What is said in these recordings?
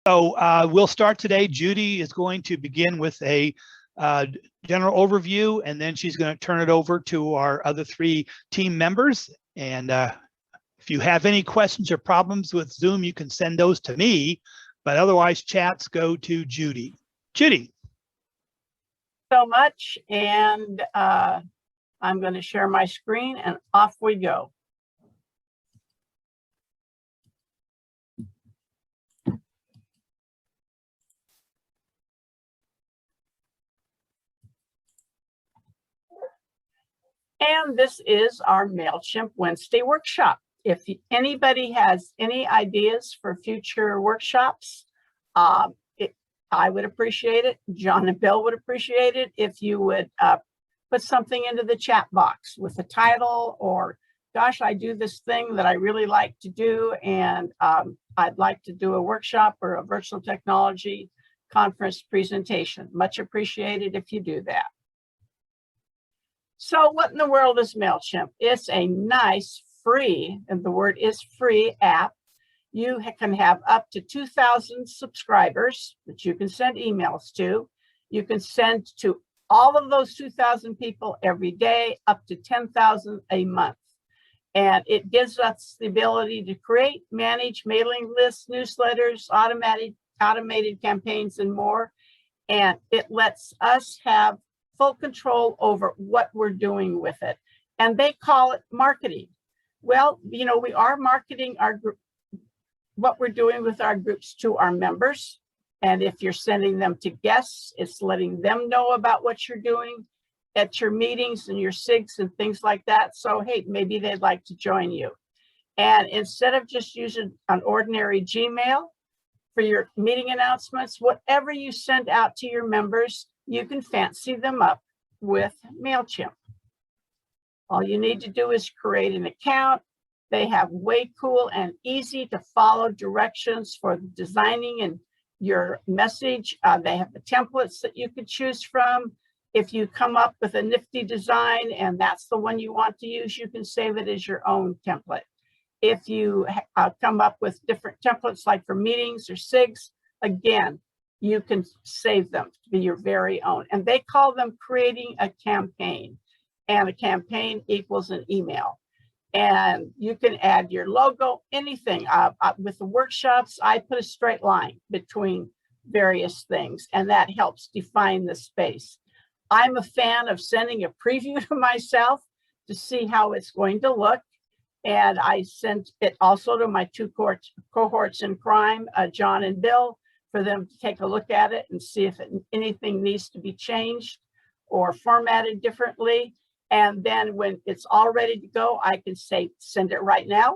So we'll start today. Judy is going to begin with a general overview, and then she's going to turn it over to our other three team members. And if you have any questions or problems with Zoom, you can send those to me, but otherwise chats go to Judy. Judy. So much, and I'm going to share my screen and off we go. And this is our Mailchimp Wednesday workshop. If anybody has any ideas for future workshops, I would appreciate it. John and Bill would appreciate it if you would put something into the chat box with a title, or gosh, I do this thing that I really like to do, and I'd like to do a workshop or a virtual technology conference presentation. Much appreciated if you do that. So what in the world is Mailchimp? It's a nice free, and the word is free, app. You can have up to 2,000 subscribers that you can send emails to. You can send to all of those 2,000 people every day, up to 10,000 a month. And it gives us the ability to create, manage mailing lists, newsletters, automated campaigns, and more. And it lets us have full control over what we're doing with it. And they call it marketing. Well, you know, we are marketing our group, what we're doing with our groups to our members. And if you're sending them to guests, it's letting them know about what you're doing at your meetings and your SIGs and things like that. So, hey, maybe they'd like to join you. And instead of just using an ordinary Gmail for your meeting announcements, whatever you send out to your members, you can fancy them up with Mailchimp. All you need to do is create an account. They have way cool and easy to follow directions for designing and your message. They have the templates that you could choose from. If you come up with a nifty design and that's the one you want to use, you can save it as your own template. If you come up with different templates, like for meetings or SIGs, again, you can save them to be your very own. And they call them creating a campaign. And a campaign equals an email. And you can add your logo, anything. With the workshops, I put a straight line between various things, and that helps define the space. I'm a fan of sending a preview to myself to see how it's going to look. And I sent it also to my two cohorts in crime, John and Bill, for them to take a look at it and see if anything needs to be changed or formatted differently. And then when it's all ready to go, I can say, send it right now.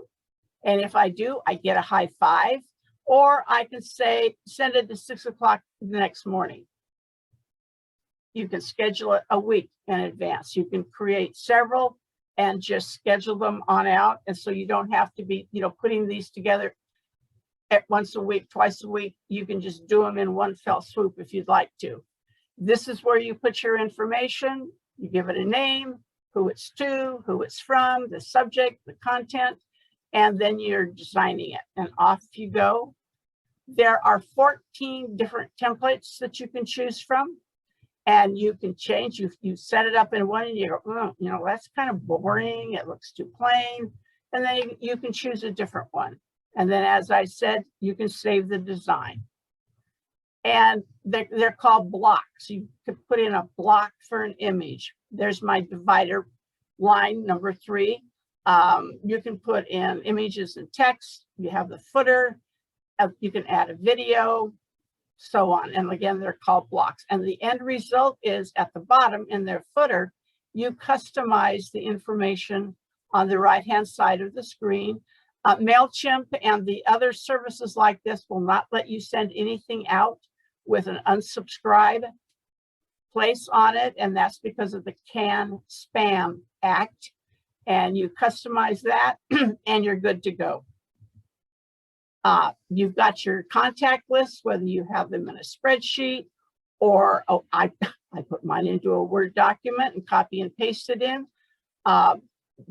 And if I do, I get a high five. Or I can say, send it to 6 o'clock the next morning. You can schedule it a week in advance. You can create several and just schedule them on out. And so you don't have to be, putting these together at once a week, twice a week. You can just do them in one fell swoop if you'd like to. This is where you put your information. You give it a name, who it's to, who it's from, the subject, the content, and then you're designing it, and off you go. There are 14 different templates that you can choose from, and you can change. You set it up in one, and you go, that's kind of boring. It looks too plain. And then you can choose a different one. And then, as I said, you can save the design. And they're called blocks. You could put in a block for an image. There's my divider line number 3. You can put in images and text. You have the footer. You can add a video, so on. And again, they're called blocks. And the end result is at the bottom in their footer, you customize the information on the right-hand side of the screen. Mailchimp and the other services like this will not let you send anything out with an unsubscribe place on it, and that's because of the Can-Spam Act. And you customize that, and you're good to go. You've got your contact list, whether you have them in a spreadsheet or, I put mine into a Word document and copy and paste it in.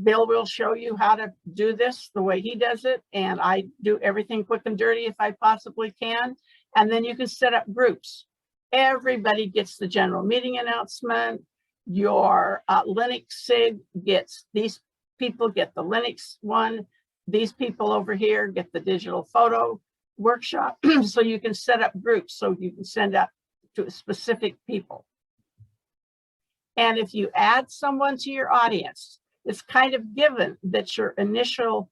Bill will show you how to do this the way he does it, and I do everything quick and dirty if I possibly can. And then you can set up groups. Everybody gets the general meeting announcement. Your Linux SIG gets, these people get the Linux one. These people over here get the digital photo workshop. So you can set up groups so you can send out to specific people. And if you add someone to your audience, it's kind of given that your initial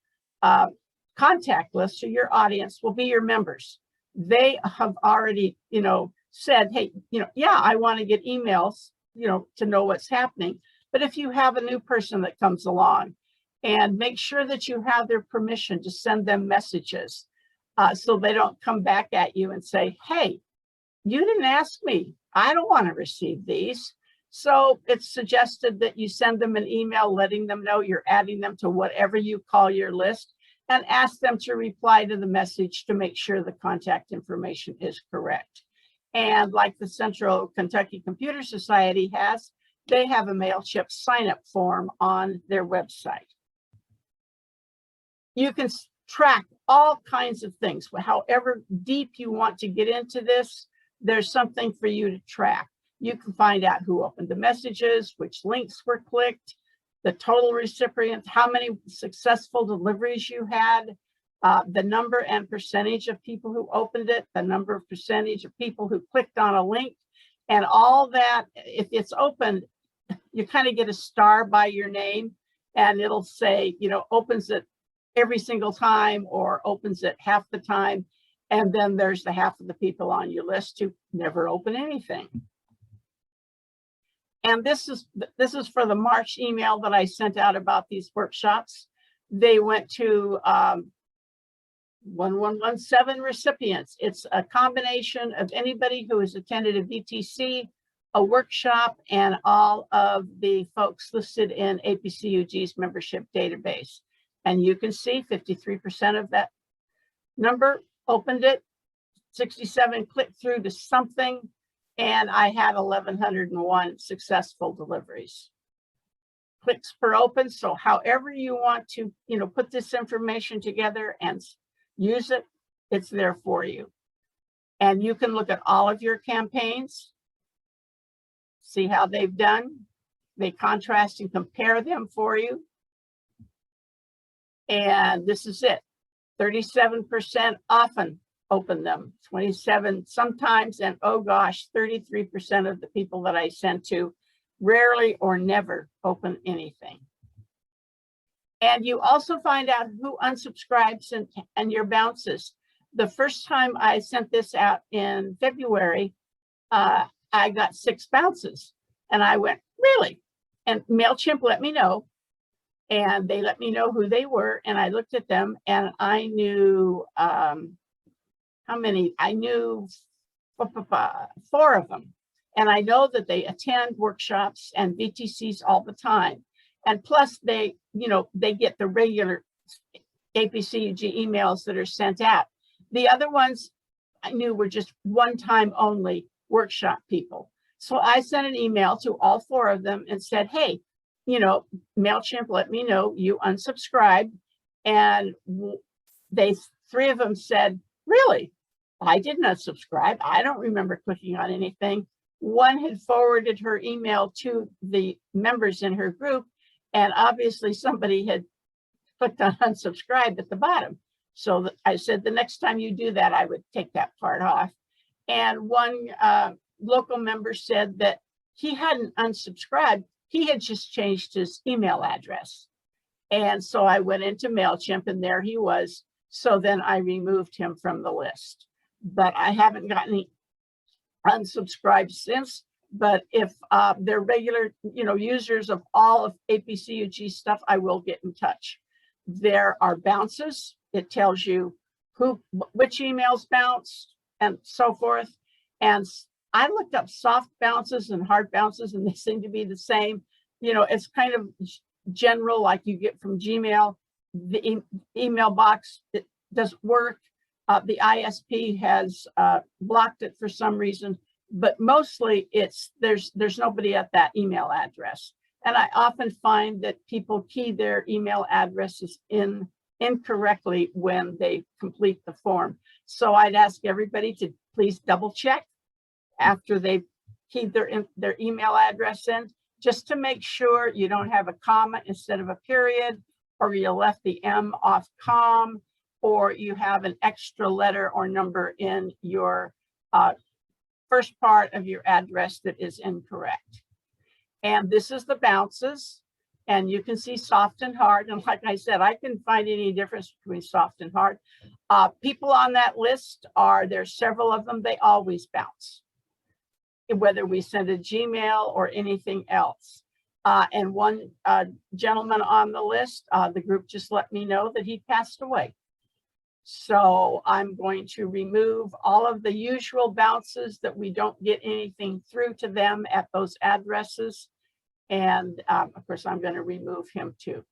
contact list to your audience will be your members. They have already, said, hey, yeah, I want to get emails, to know what's happening. But if you have a new person that comes along, and make sure that you have their permission to send them messages so they don't come back at you and say, hey, you didn't ask me. I don't want to receive these. So it's suggested that you send them an email letting them know you're adding them to whatever you call your list, and ask them to reply to the message to make sure the contact information is correct. And like the Central Kentucky Computer Society has, they have a Mailchimp sign-up form on their website. You can track all kinds of things. However deep you want to get into this, there's something for you to track. You can find out who opened the messages, which links were clicked, the total recipients, how many successful deliveries you had, the number and percentage of people who opened it, the number of percentage of people who clicked on a link, and all that. If it's opened, you kind of get a star by your name, and it'll say, opens it every single time or opens it half the time. And then there's the half of the people on your list who never open anything. And this is for the March email that I sent out about these workshops. They went to 1117 recipients. It's a combination of anybody who has attended a VTC, a workshop, and all of the folks listed in APCUG's membership database. And you can see 53% of that number opened it, 67 clicked through to something, and I had 1,101 successful deliveries. Clicks per open. So however you want to, put this information together and use it, it's there for you. And you can look at all of your campaigns, see how they've done. They contrast and compare them for you. And this is it. 37% often open them, 27 sometimes, and oh gosh, 33% of the people that I sent to rarely or never open anything. And you also find out who unsubscribes and your bounces. The first time I sent this out in February, I got 6 bounces, and I went, really? And Mailchimp let me know. And they let me know who they were, and I looked at them, and I knew how many. I knew 4 of them, and I know that they attend workshops and VTCs all the time, and plus they get the regular APCUG emails that are sent out. The other ones I knew were just one-time only workshop people. So I sent an email to all 4 of them and said, hey, Mailchimp let me know you unsubscribed. And 3 of them said, really? I did not subscribe. I don't remember clicking on anything. One had forwarded her email to the members in her group, and obviously somebody had clicked on unsubscribe at the bottom. So I said, the next time you do that, I would take that part off. And one local member said that he hadn't unsubscribed. He had just changed his email address. And so I went into Mailchimp, and there he was. So then I removed him from the list. But I haven't gotten any unsubscribed since. But if they're regular, users of all of APCUG stuff, I will get in touch. There are bounces. It tells you which emails bounced and so forth. And I looked up soft bounces and hard bounces, and they seem to be the same. It's kind of general, like you get from Gmail. The email box, it doesn't work. The ISP has blocked it for some reason, but mostly there's nobody at that email address. And I often find that people key their email addresses in incorrectly when they complete the form. So I'd ask everybody to please double check after they've keyed their email address in, just to make sure you don't have a comma instead of a period, or you left the M off com, or you have an extra letter or number in your first part of your address that is incorrect. And this is the bounces, and you can see soft and hard. And like I said, I couldn't find any difference between soft and hard. People on that list there's several of them, they always bounce, whether we send a Gmail or anything else. And one gentleman on the list, the group just let me know that he passed away. So I'm going to remove all of the usual bounces that we don't get anything through to them at those addresses. And of course, I'm going to remove him too.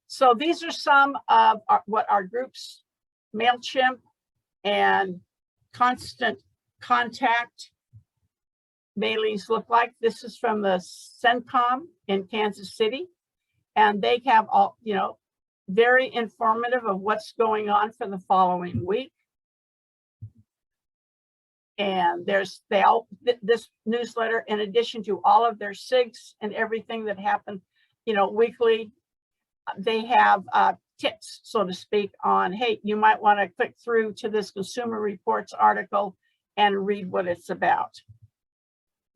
So these are some of what our group's Mailchimp and constant contact mailings look like. This is from the CENTCOM in Kansas City, and they have all, very informative of what's going on for the following week. And this newsletter, in addition to all of their SIGs and everything that happened, weekly, they have tips, so to speak, on, hey, you might want to click through to this Consumer Reports article and read what it's about.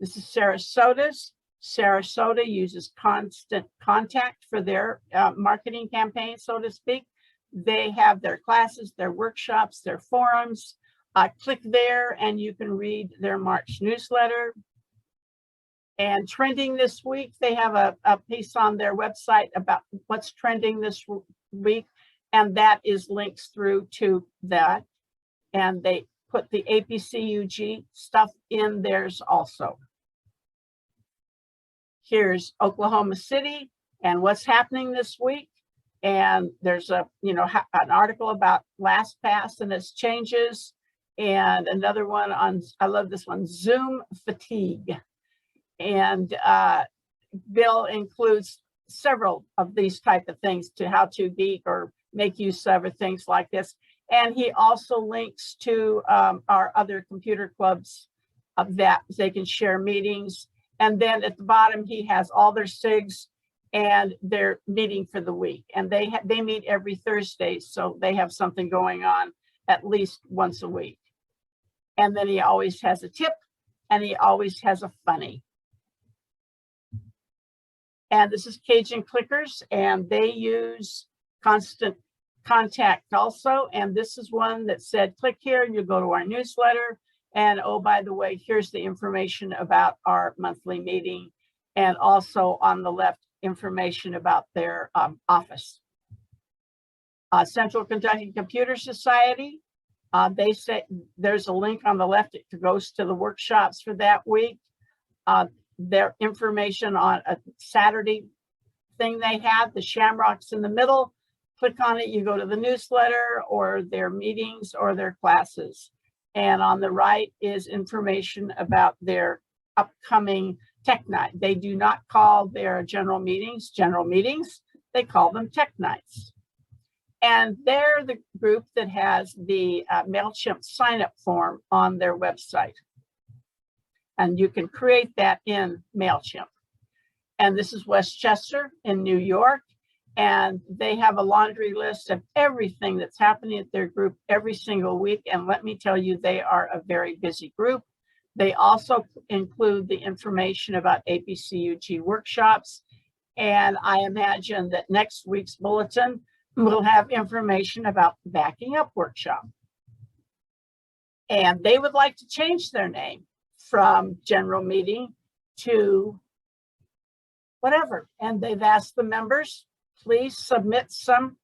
This is Sarasota's. Sarasota uses constant contact for their marketing campaign, so to speak. They have their classes, their workshops, their forums. Click there and you can read their March newsletter. And trending this week, they have a piece on their website about what's trending this week, and that is links through to that. And they put the APCUG stuff in theirs also. Here's Oklahoma City and what's happening this week. And there's an article about LastPass and its changes, and another one on, I love this one, Zoom fatigue. And Bill includes several of these type of things to how to geek or make use of things like this. And he also links to our other computer clubs that they can share meetings. And then at the bottom, he has all their SIGs and their meeting for the week. And they meet every Thursday, so they have something going on at least once a week. And then he always has a tip, and he always has a funny. And this is Cajun Clickers, and they use constant contact also. And this is one that said, click here and you go to our newsletter. And oh, by the way, here's the information about our monthly meeting. And also on the left, information about their office. Central Kentucky Computer Society, they say there's a link on the left that goes to the workshops for that week. Their information on a Saturday thing they have, the Shamrocks in the middle. Click on it, you go to the newsletter or their meetings or their classes. And on the right is information about their upcoming tech night. They do not call their general meetings, they call them tech nights. And they're the group that has the Mailchimp sign-up form on their website. And you can create that in Mailchimp. And this is Westchester in New York. And they have a laundry list of everything that's happening at their group every single week. And let me tell you, they are a very busy group. They also include the information about APCUG workshops. And I imagine that next week's bulletin will have information about the Backing Up workshop. And they would like to change their name from general meeting to whatever. And they've asked the members, please submit some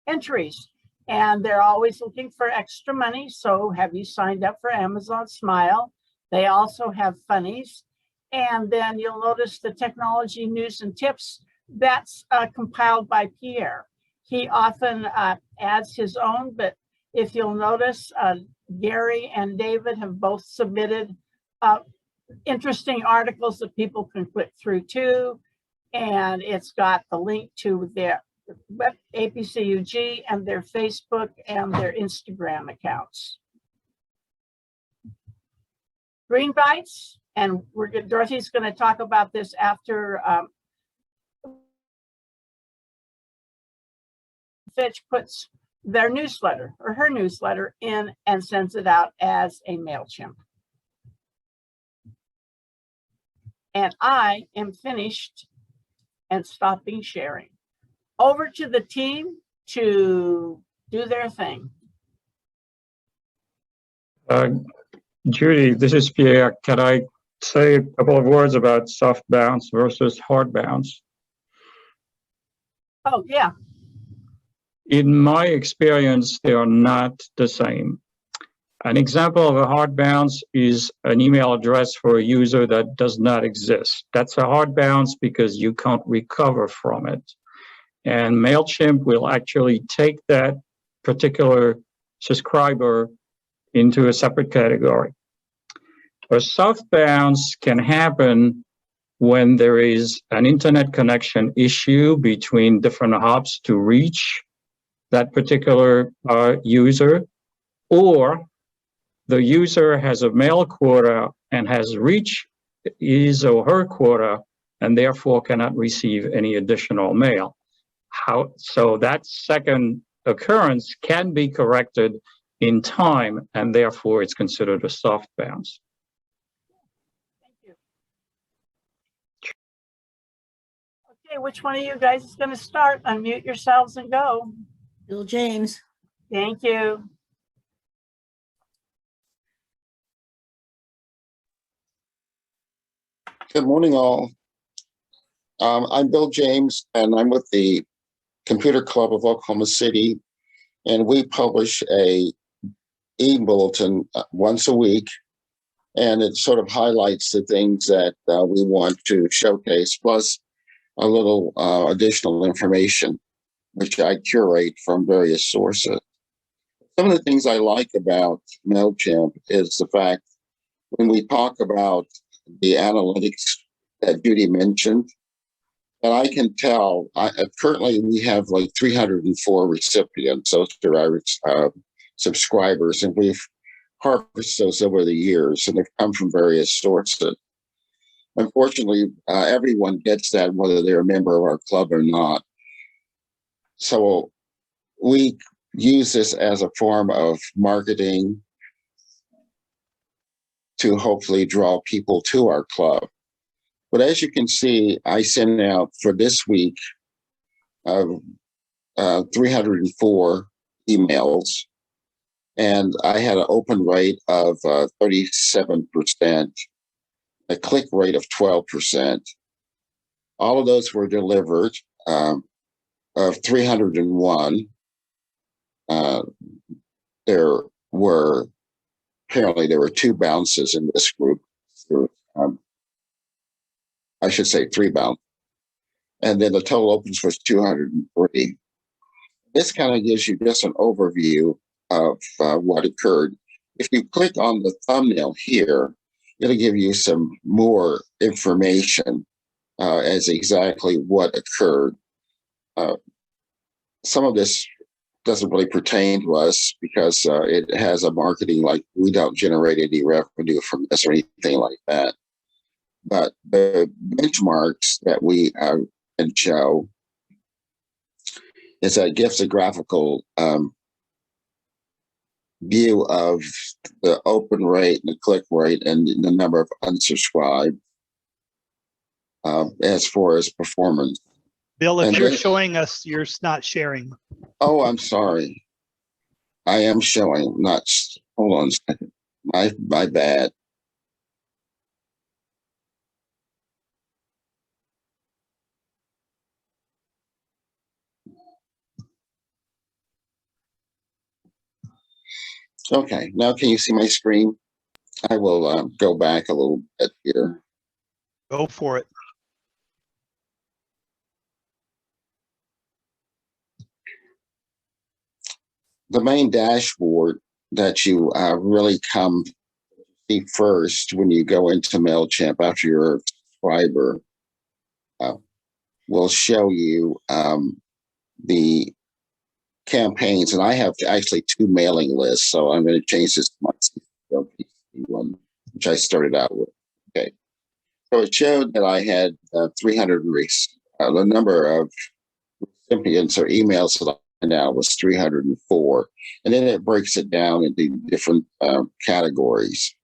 entries. And they're always looking for extra money. So have you signed up for Amazon Smile? They also have funnies. And then you'll notice the technology news and tips, that's compiled by Pierre. He often adds his own, but if you'll notice, Gary and David have both submitted interesting articles that people can click through to. And it's got the link to APCUG and their Facebook and their Instagram accounts. Green bites, and Dorothy's going to talk about this after Fitch puts their newsletter or her newsletter in and sends it out as a Mailchimp. And I am finished and stopping sharing. Over to the team to do their thing. Judy, this is Pierre. Can I say a couple of words about soft bounce versus hard bounce? Oh, yeah. In my experience, they are not the same. An example of a hard bounce is an email address for a user that does not exist. That's a hard bounce because you can't recover from it. And Mailchimp will actually take that particular subscriber into a separate category. A soft bounce can happen when there is an internet connection issue between different hubs to reach that particular user, or the user has a mail quota and has reached his or her quota and therefore cannot receive any additional mail. So that second occurrence can be corrected in time, and therefore it's considered a soft bounce. Thank you. Okay, which one of you guys is going to start? Unmute yourselves and go. Bill James. Thank you. Good morning, all. I'm Bill James, and I'm with the Computer Club of Oklahoma City, and we publish a e-bulletin once a week, and it sort of highlights the things that we want to showcase, plus a little additional information, which I curate from various sources. Some of the things I like about Mailchimp is the fact when we talk about the analytics that Judy mentioned, and I can tell, currently we have like 304 recipients, those are our subscribers, and we've harvested those over the years, and they've come from various sources. Unfortunately, everyone gets that whether they're a member of our club or not. So we use this as a form of marketing to hopefully draw people to our club. But as you can see, I sent out for this week 304 emails, and I had an open rate of 37%, a click rate of 12%. All of those were delivered. Of 301, apparently there were 2 bounces in this group. I should say 3 bounces. And then the total opens was 203. This kind of gives you just an overview of what occurred. If you click on the thumbnail here, it'll give you some more information as exactly what occurred. Some of this doesn't really pertain to us because it has a marketing, like we don't generate any revenue from this or anything like that. But the benchmarks that we can show is that it gives a graphical view of the open rate and the click rate and the number of unsubscribed as far as performance. Bill, if And you're then- showing us, you're not sharing. Oh, I'm sorry. I am showing, not, hold on a second. My bad. Okay, now can you see my screen? I will go back a little bit here. Go for it. The main dashboard that you really come see first when you go into Mailchimp after you're a subscriber will show you the campaigns, and I have actually 2 mailing lists, so I'm going to change this to my one, which I started out with. Okay, so it showed that I had 300 the number of recipients or emails that I now was 304, and then it breaks it down into different categories.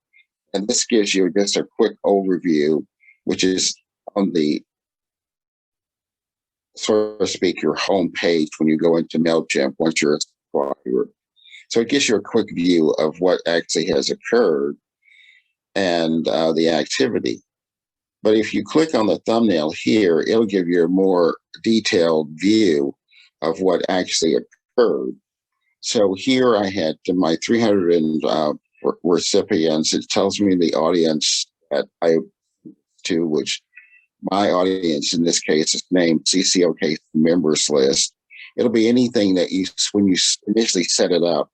And this gives you just a quick overview, which is on the, so to speak, your home page when you go into Mailchimp once you're a subscriber. So it gives you a quick view of what actually has occurred and the activity. But if you click on the thumbnail here, it'll give you a more detailed view of what actually occurred. So here I had my 300 recipients. It tells me the audience that I to, which my audience in this case is named CCOK members list. It'll be anything that you, when you initially set it up,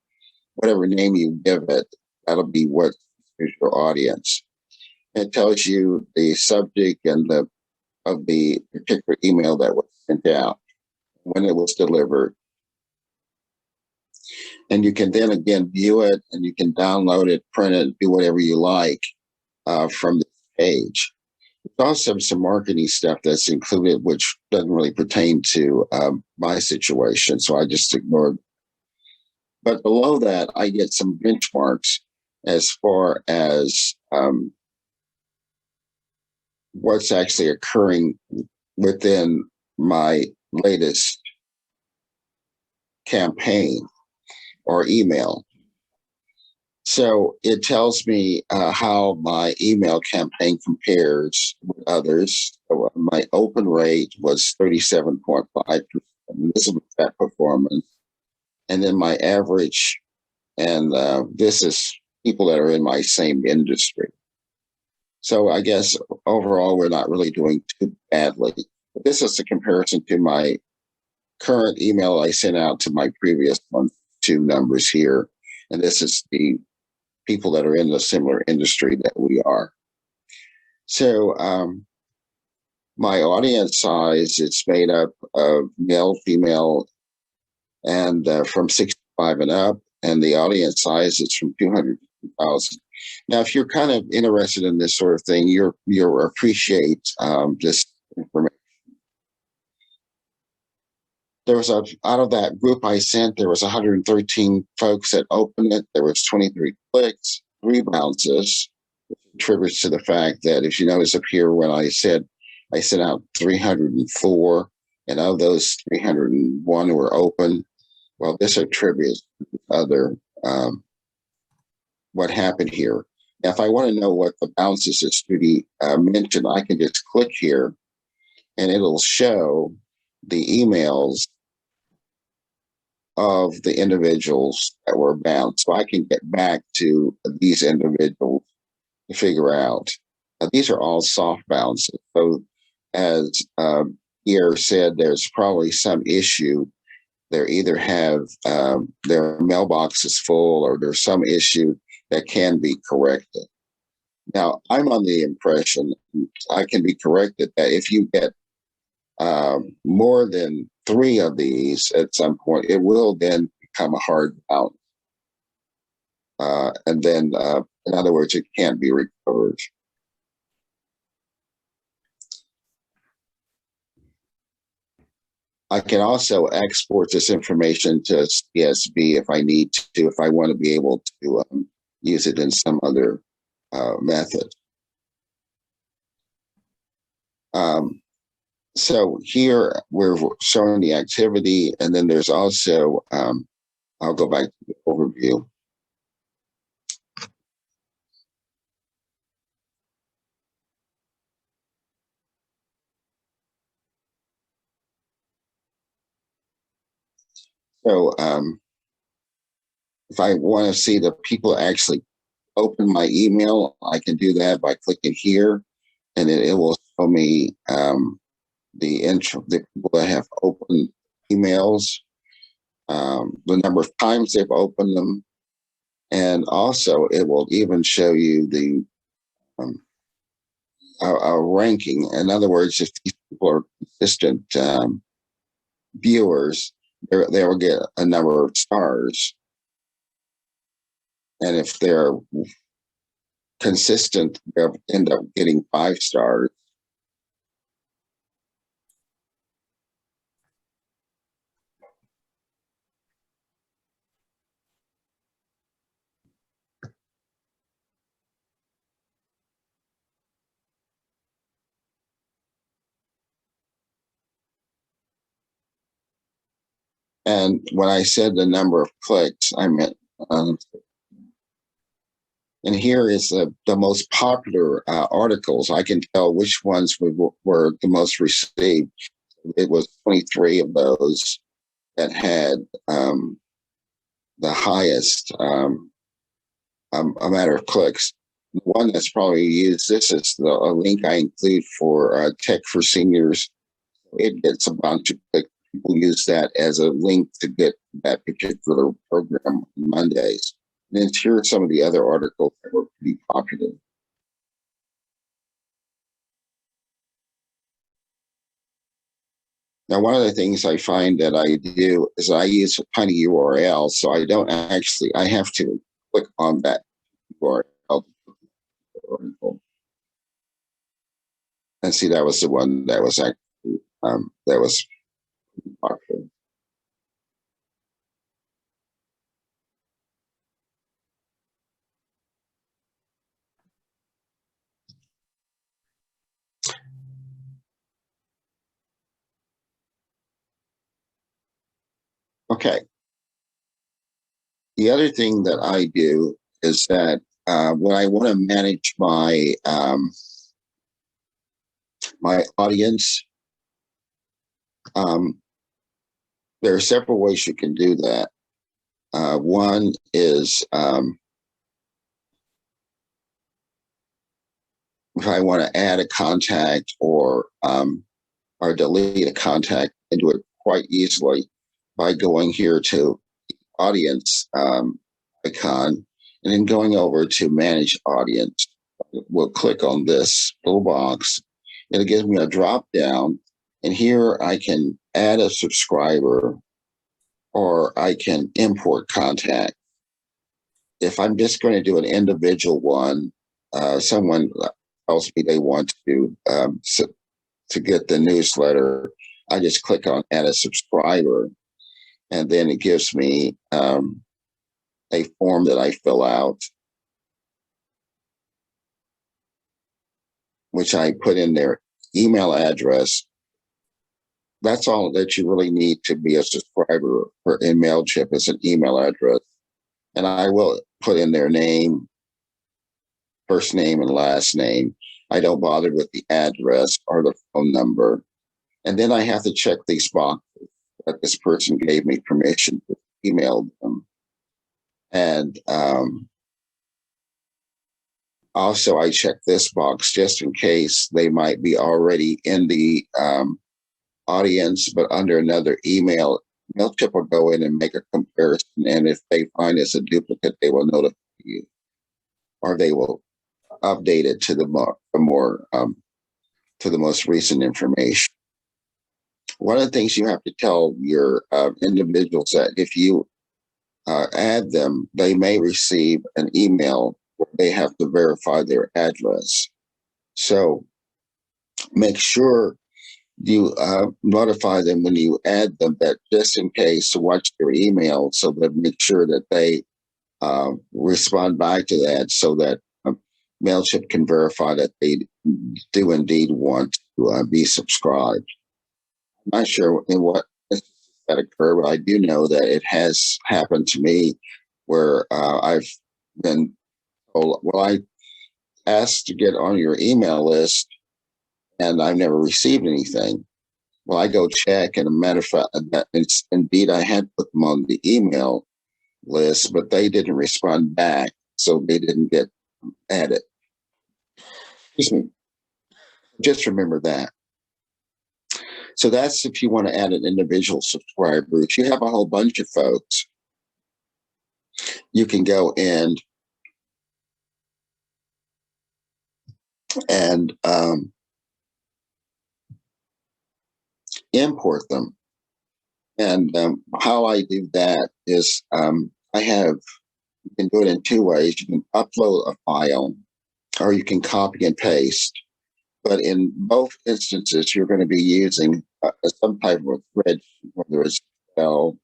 whatever name you give it, that'll be what is your audience. It tells you the subject and of the particular email that was sent out, when it was delivered. And you can then again view it, and you can download it, print it, do whatever you like from the page. There's also some marketing stuff that's included, which doesn't really pertain to my situation, so I just ignored. But below that, I get some benchmarks as far as what's actually occurring within my latest campaign or email. So it tells me how my email campaign compares with others. So my open rate was 37.5%. This is that performance. And then my average, and this is people that are in my same industry. So I guess overall, we're not really doing too badly. But this is a comparison to my current email I sent out to my previous one, 2 numbers here. And this is the people that are in a similar industry that we are. So my audience size, it's made up of male, female, and from 65 and up. And the audience size is from 200 to 2,000. Now, if you're kind of interested in this sort of thing, you'll appreciate this information. There was out of that group I sent, there was 113 folks that opened it. There was 23 clicks, 3 bounces, which contributes to the fact that if you notice up here when I said I sent out 304, and of those 301 were open, well, this attributes to other what happened here. Now, if I want to know what the bounces that Judy mentioned, I can just click here, and it'll show the emails of the individuals that were bounced. So I can get back to these individuals to figure out. These are all soft bounces. So as Pierre said, there's probably some issue. They either have their mailbox is full, or there's some issue that can be corrected. Now, I'm on the impression, I can be corrected, that if you get more than 3 of these at some point, it will then become a hard bounce. And then, in other words, it can't be recovered. I can also export this information to CSV if I need to, if I want to be able to use it in some other method. So here we're showing the activity, and then there's also, I'll go back to the overview. So if I want to see the people actually open my email, I can do that by clicking here, and then it will show me the people that have opened emails, the number of times they've opened them, and also it will even show you the ranking. In other words, if these people are consistent viewers, they will get a number of stars. And if they're consistent, they'll end up getting 5 stars. And when I said the number of clicks, I meant, and here is the most popular articles. I can tell which ones were the most received. It was 23 of those that had the highest amount of clicks. The one that's probably used, this is a link I include for Tech for Seniors. It gets a bunch of clicks. People use that as a link to get that particular program on Mondays. And then here are some of the other articles that were pretty popular. Now, one of the things I find that I do is I use a tiny URL, so I don't actually, I have to click on that URL. And see, that was the one that was actually, that was popular. Okay. The other thing that I do is that when I want to manage my my audience, there are several ways you can do that. One is if I want to add a contact or delete a contact, I do it quite easily by going here to audience icon and then going over to manage audience. We'll click on this little box. It'll give me a drop down, and here I can add a subscriber or I can import contact. If I'm just going to do an individual one, someone tells me they want to get the newsletter, I just click on add a subscriber, and then it gives me a form that I fill out, which I put in their email address. That's all that you really need to be a subscriber in Mailchimp is an email address. And I will put in their name, first name and last name. I don't bother with the address or the phone number. And then I have to check these boxes that this person gave me permission to email them. And also I check this box just in case they might be already in the audience, but under another email. Mailchimp will go in and make a comparison. And if they find it's a duplicate, they will notify you, or they will update it to the most recent information. One of the things you have to tell your individuals that if you add them, they may receive an email where they have to verify their address. So make sure you notify them when you add them, that just in case, to watch their email, so that make sure that they respond back to that, so that Mailchimp can verify that they do indeed want to be subscribed. I'm not sure in what that occurred, but I do know that it has happened to me where I've been told, well, I asked to get on your email list and I've never received anything. Well, I go check, and a matter of fact, it's indeed I had put them on the email list, but they didn't respond back, so they didn't get added. Excuse me. Just remember that. So that's if you want to add an individual subscriber. If you have a whole bunch of folks, you can go in and import them. And how I do that is you can do it in two ways. You can upload a file or you can copy and paste. But in both instances, you're going to be using some type of thread, whether it's Excel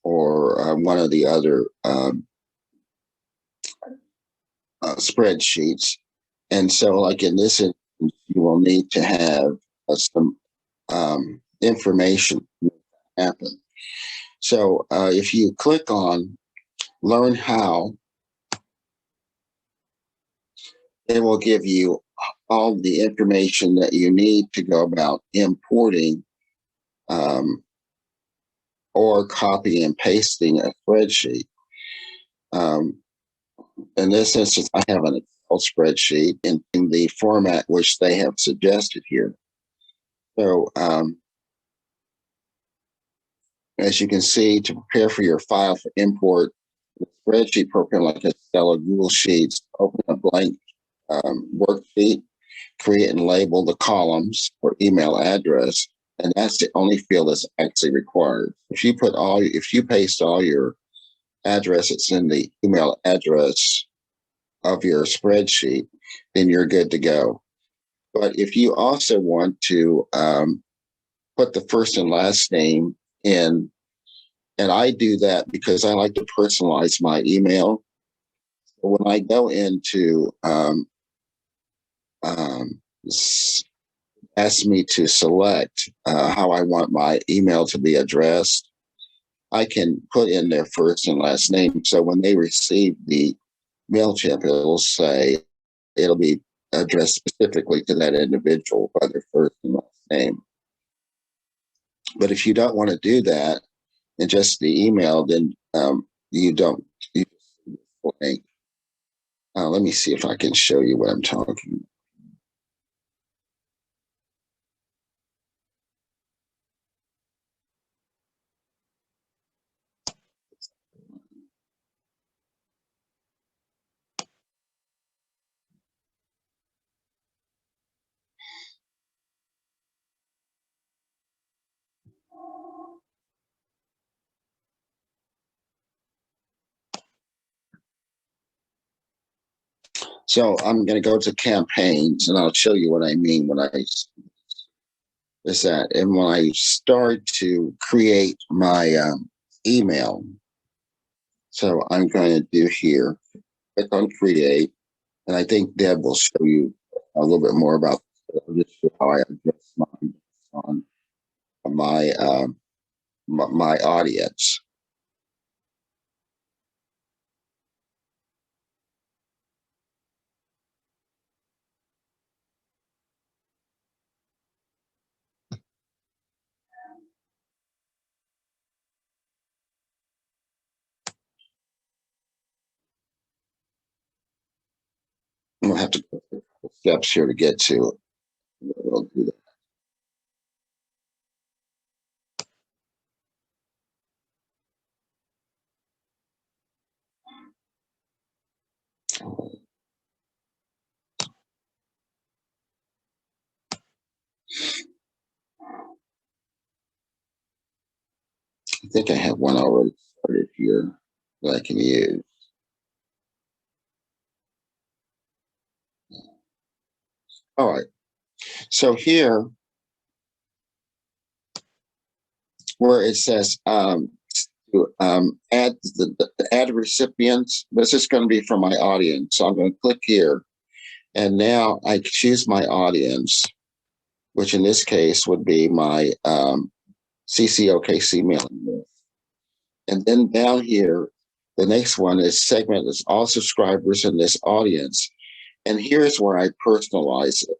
or one of the other spreadsheets. And so, like in this instance, you will need to have some information happen. So if you click on Learn How, it will give you all the information that you need to go about importing or copy and pasting a spreadsheet. In this instance, I have an Excel spreadsheet in the format which they have suggested here. So as you can see, to prepare for your file for import, the spreadsheet program like Excel or Google Sheets, open a blank worksheet, create and label the columns for email address, and that's the only field that's actually required. If you paste all your addresses in the email address of your spreadsheet, then you're good to go. But if you also want to put the first and last name in, and I do that because I like to personalize my email. So when I go into ask me to select how I want my email to be addressed, I can put in their first and last name. So when they receive the Mailchimp, it'll be addressed specifically to that individual by their first and last name. But if you don't want to do that and just the email, then you don't. You just blank. Let me see if I can show you what I'm talking about. So I'm going to go to campaigns, and I'll show you what I mean when and when I start to create my email. So I'm going to do here, click on create, and I think Deb will show you a little bit more about this, how I address mine on my audience. I'm gonna have to go through a couple steps here to get to it. We'll do that. I think I have one already started here that I can use. All right. So here, where it says add add recipients, this is going to be for my audience. So I'm going to click here, and now I choose my audience, which in this case would be my CCOKC mailing list. And then down here, the next one is segment is all subscribers in this audience. And here's where I personalize it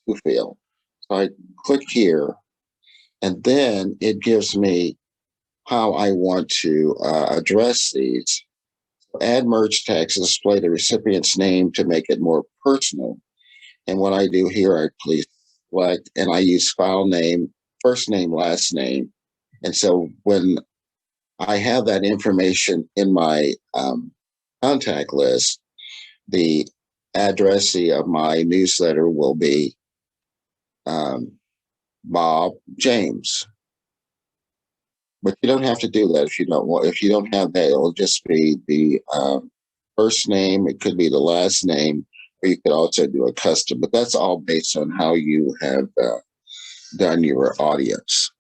to field. So I click here, and then it gives me how I want to address these. Add merge text to display the recipient's name to make it more personal. And what I do here, I please select, and I use file name, first name, last name. And so when I have that information in my contact list, the addressee of my newsletter will be Bob James. But you don't have to do that if you don't want. If you don't have that, it'll just be the first name. It could be the last name, or you could also do a custom. But that's all based on how you have done your audience.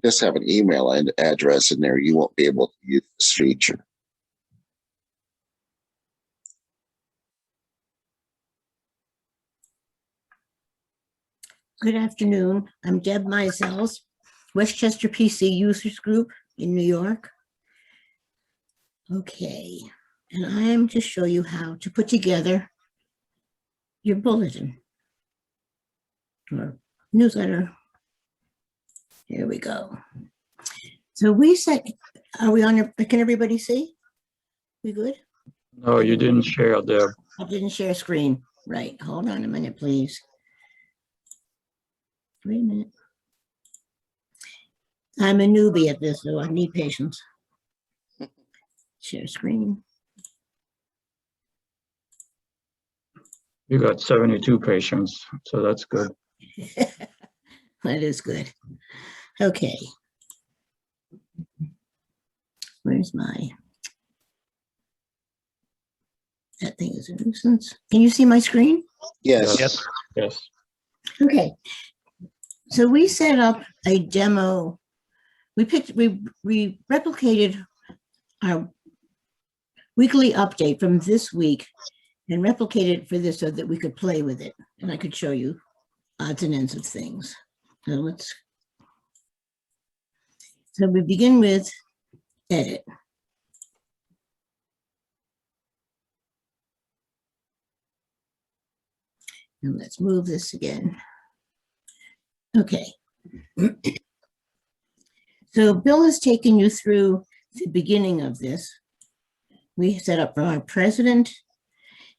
Just have an email and address in there. You won't be able to use this feature. Good afternoon. I'm Deb Meisels, Westchester PC Users Group in New York. Okay, and I am to show you how to put together your bulletin or newsletter. Here we go. So we said, are we on, can everybody see? We good? No, you didn't share there. I didn't share screen. Right, hold on a minute, please. Wait a minute. I'm a newbie at this, so I need patience. Share screen. You got 72 patients, so that's good. That is good. Okay. Where's my, that thing is a nuisance. Can you see my screen? Yes. Yes. Yes. Okay. So we set up a demo. We replicated our weekly update from this week and replicated it for this so that we could play with it. And I could show you odds and ends of things. So we begin with edit. And let's move this again. Okay. So Bill has taken you through the beginning of this. We set up for our president.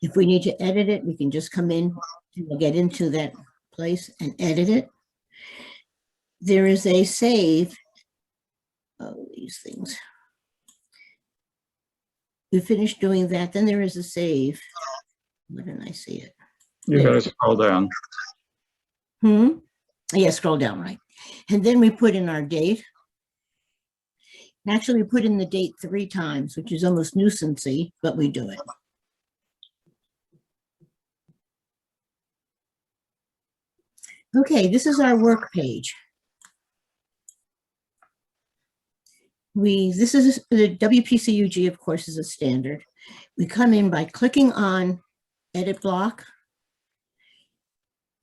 If we need to edit it, we can just come in and we'll get into that place and edit it. There is a save. Oh, these things. We finished doing that. Then there is a save. Where didn't I see it? You gotta scroll down. Yeah, scroll down, right. And then we put in our date. Actually, we put in the date 3 times, which is almost nuisance-y, but we do it. Okay, this is our work page. This is the WPCUG, of course, is a standard. We come in by clicking on edit block.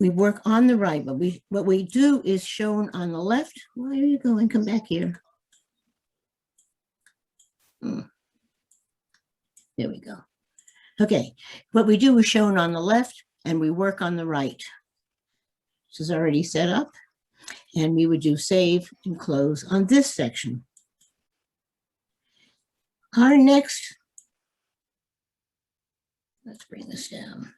We work on the right, but what we do is shown on the left. Where are you going? Come back here. There we go. Okay, what we do is shown on the left and we work on the right. This is already set up and we would do save and close on this section. Our next, let's bring this down.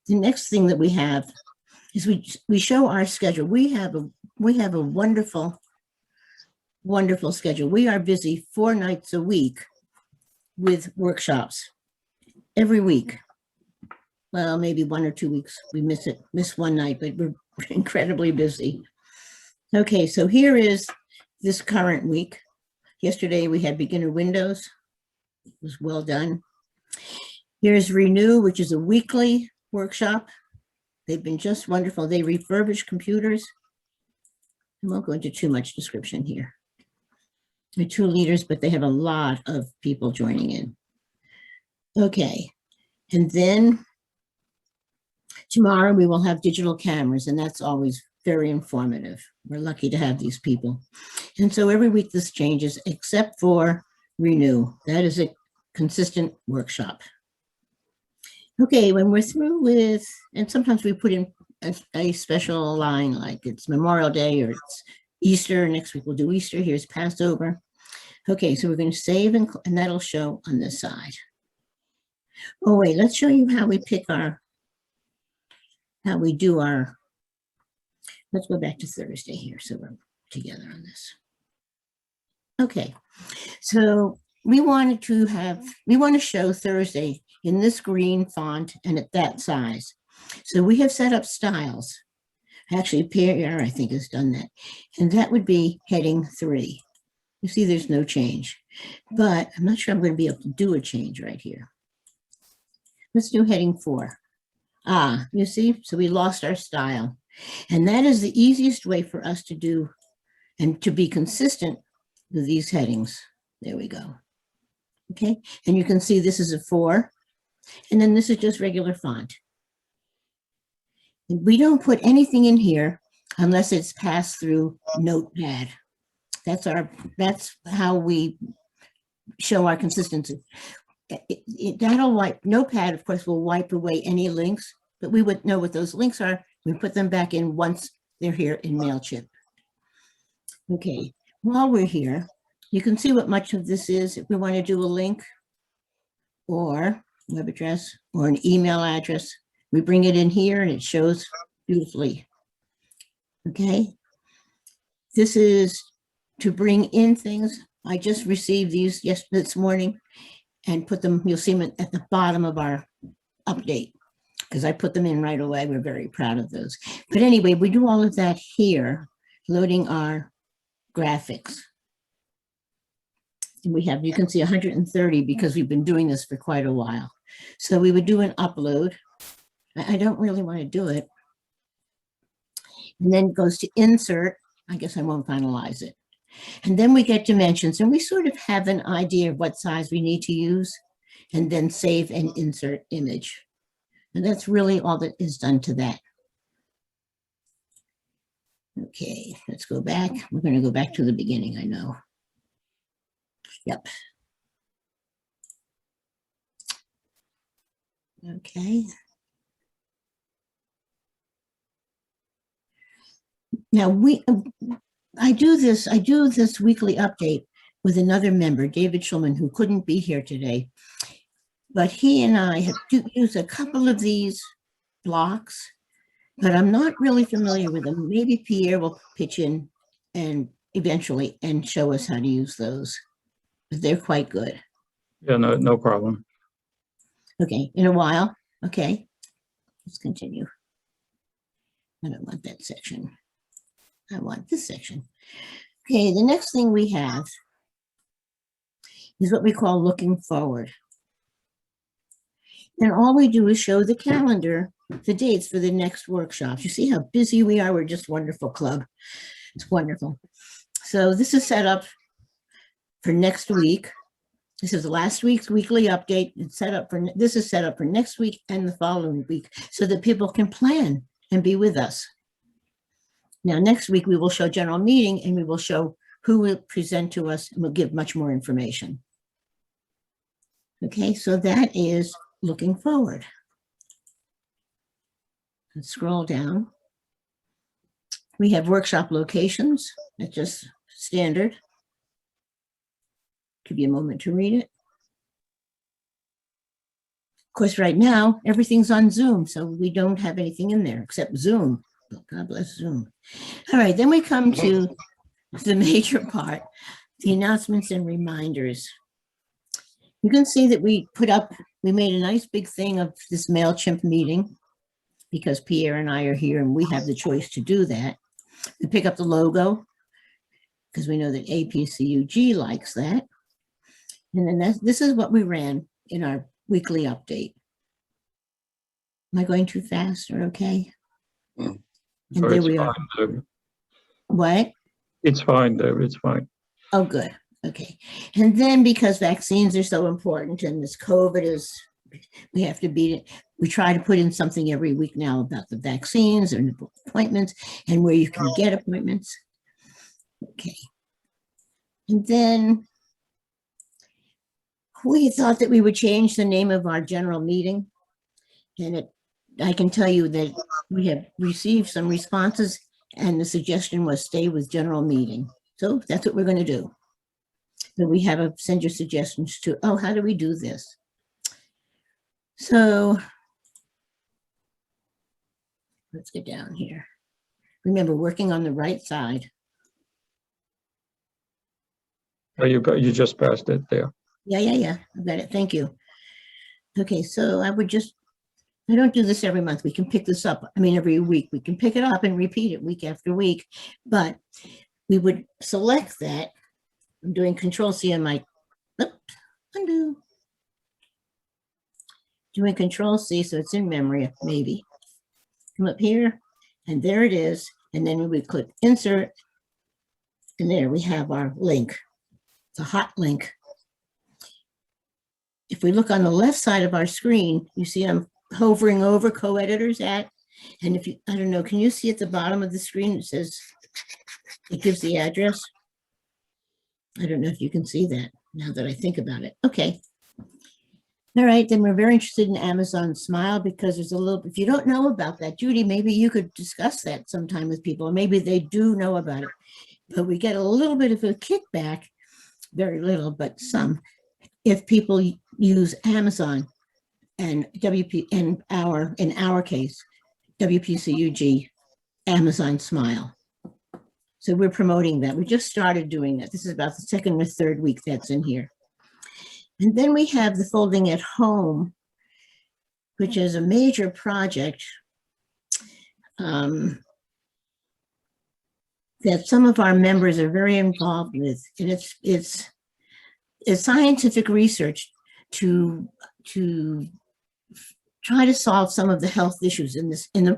The next thing that we have is we show our schedule. We have a wonderful schedule. We are busy 4 nights a week with workshops every week. Well, maybe 1 or 2 weeks we miss one night, but we're incredibly busy. Okay, so here is this current week. Yesterday we had beginner windows. It was well done. Here's Renew, which is a weekly workshop. They've been just wonderful. They refurbish computers. I won't go into too much description here. They're 2 leaders, but they have a lot of people joining in. Okay, and then tomorrow we will have digital cameras, and that's always very informative. We're lucky to have these people. And so every week this changes, except for Renew. That is a consistent workshop. Okay, when we're through with, and sometimes we put in a special line, like it's Memorial Day or it's Easter. Next week we'll do Easter. Here's Passover. Okay, so we're going to save and that'll show on this side. Oh wait, let's show you how we pick our, let's go back to Thursday here so we're together on this. Okay, so we want to show Thursday in this green font and at that size. So we have set up styles. Actually, Pierre, I think, has done that. And that would be heading 3. You see, there's no change, but I'm not sure I'm going to be able to do a change right here. Let's do heading 4. Ah, you see, so we lost our style. And that is the easiest way for us to do and to be consistent with these headings. There we go. Okay, and you can see this is a 4, and then this is just regular font. And we don't put anything in here unless it's passed through Notepad. That's how we show our consistency. That'll wipe, Notepad, of course, will wipe away any links, but we would know what those links are. We put them back in once they're here in Mailchimp. Okay, while we're here, you can see what much of this is. If we want to do a link or web address or an email address, we bring it in here and it shows beautifully. Okay, this is to bring in things. I just received these this morning and put them, you'll see them at the bottom of our update because I put them in right away. We're very proud of those. But anyway, we do all of that here, loading our graphics. And we have, you can see 130 because we've been doing this for quite a while. So we would do an upload. I don't really want to do it. And then it goes to insert. I guess I won't finalize it. And then we get dimensions and we sort of have an idea of what size we need to use and then save and insert image. And that's really all that is done to that. Okay, let's go back. We're going to go back to the beginning, I know. Yep. Okay. Now I do this weekly update with another member, David Schulman, who couldn't be here today. But he and I have used a couple of these blocks, but I'm not really familiar with them. Maybe Pierre will pitch in and eventually and show us how to use those. But they're quite good. Yeah, no problem. Okay, in a while. Okay, let's continue. I don't want that section. I want this section. Okay, the next thing we have is what we call looking forward. And all we do is show the calendar, the dates for the next workshops. You see how busy we are? We're just wonderful club. It's wonderful. So this is set up for next week. This is last week's weekly update. It's set up for, this is set up for next week and the following week so that people can plan and be with us. Now, next week, we will show general meeting and we will show who will present to us and we'll give much more information. Okay, so that is looking forward. Let's scroll down. We have workshop locations. That's just standard. Give you a moment to read it. Of course, right now, everything's on Zoom, so we don't have anything in there except Zoom. Oh, God bless Zoom. All right, then we come to the major part, the announcements and reminders. You can see that we made a nice big thing of this Mailchimp meeting because Pierre and I are here and we have the choice to do that. We pick up the logo because we know that APCUG likes that. And then this is what we ran in our weekly update. Am I going too fast or okay? And there we are. Fine, what? it's fine, though. It's fine. Oh, good. Okay. And then because vaccines are so important and this COVID is, we have to beat it. We try to put in something every week now about the vaccines and appointments and where you can get appointments. Okay. And then we thought that we would change the name of our general meeting. And I can tell you that we have received some responses and the suggestion was stay with general meeting. So that's what we're going to do. But we have to send your suggestions to, oh, how do we do this? So let's get down here. Remember, working on the right side. Oh, you just passed it there. Yeah. I've got it. Thank you. Okay, so I would just I don't do this every month. We can pick this up. I mean, every week we can pick it up and repeat it week after week, but we would select that. I'm doing Control C on my, undo. Doing Control C, so it's in memory, maybe. Come up here, and there it is. And then we would click Insert, and there we have our link. It's a hot link. If we look on the left side of our screen, you see I'm hovering over co-editors at, and if you, I don't know, can you see at the bottom of the screen, it says, it gives the address. I don't know if you can see that now that I think about it. Okay. All right, then we're very interested in Amazon Smile because there's a little, if you don't know about that, Judy, maybe you could discuss that sometime with people, or maybe they do know about it, but we get a little bit of a kickback, very little, but some, if people use Amazon and in our case, WPCUG, Amazon Smile. So we're promoting that. We just started doing that. This is about the second or third week that's in here. And then we have the Folding at Home, which is a major project that some of our members are very involved with. And it's scientific research to try to solve some of the health issues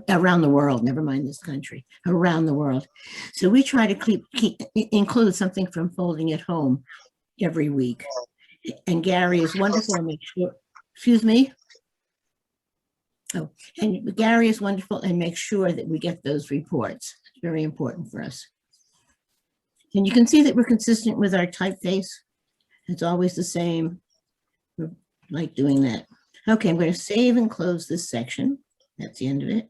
around the world, never mind this country, around the world. So we try to include something from Folding at Home every week. And Gary is wonderful and make sure, excuse me. Oh, and Gary is wonderful and make sure that we get those reports. It's very important for us. And you can see that we're consistent with our typeface. It's always the same. We like doing that. Okay, I'm going to save and close this section. That's the end of it.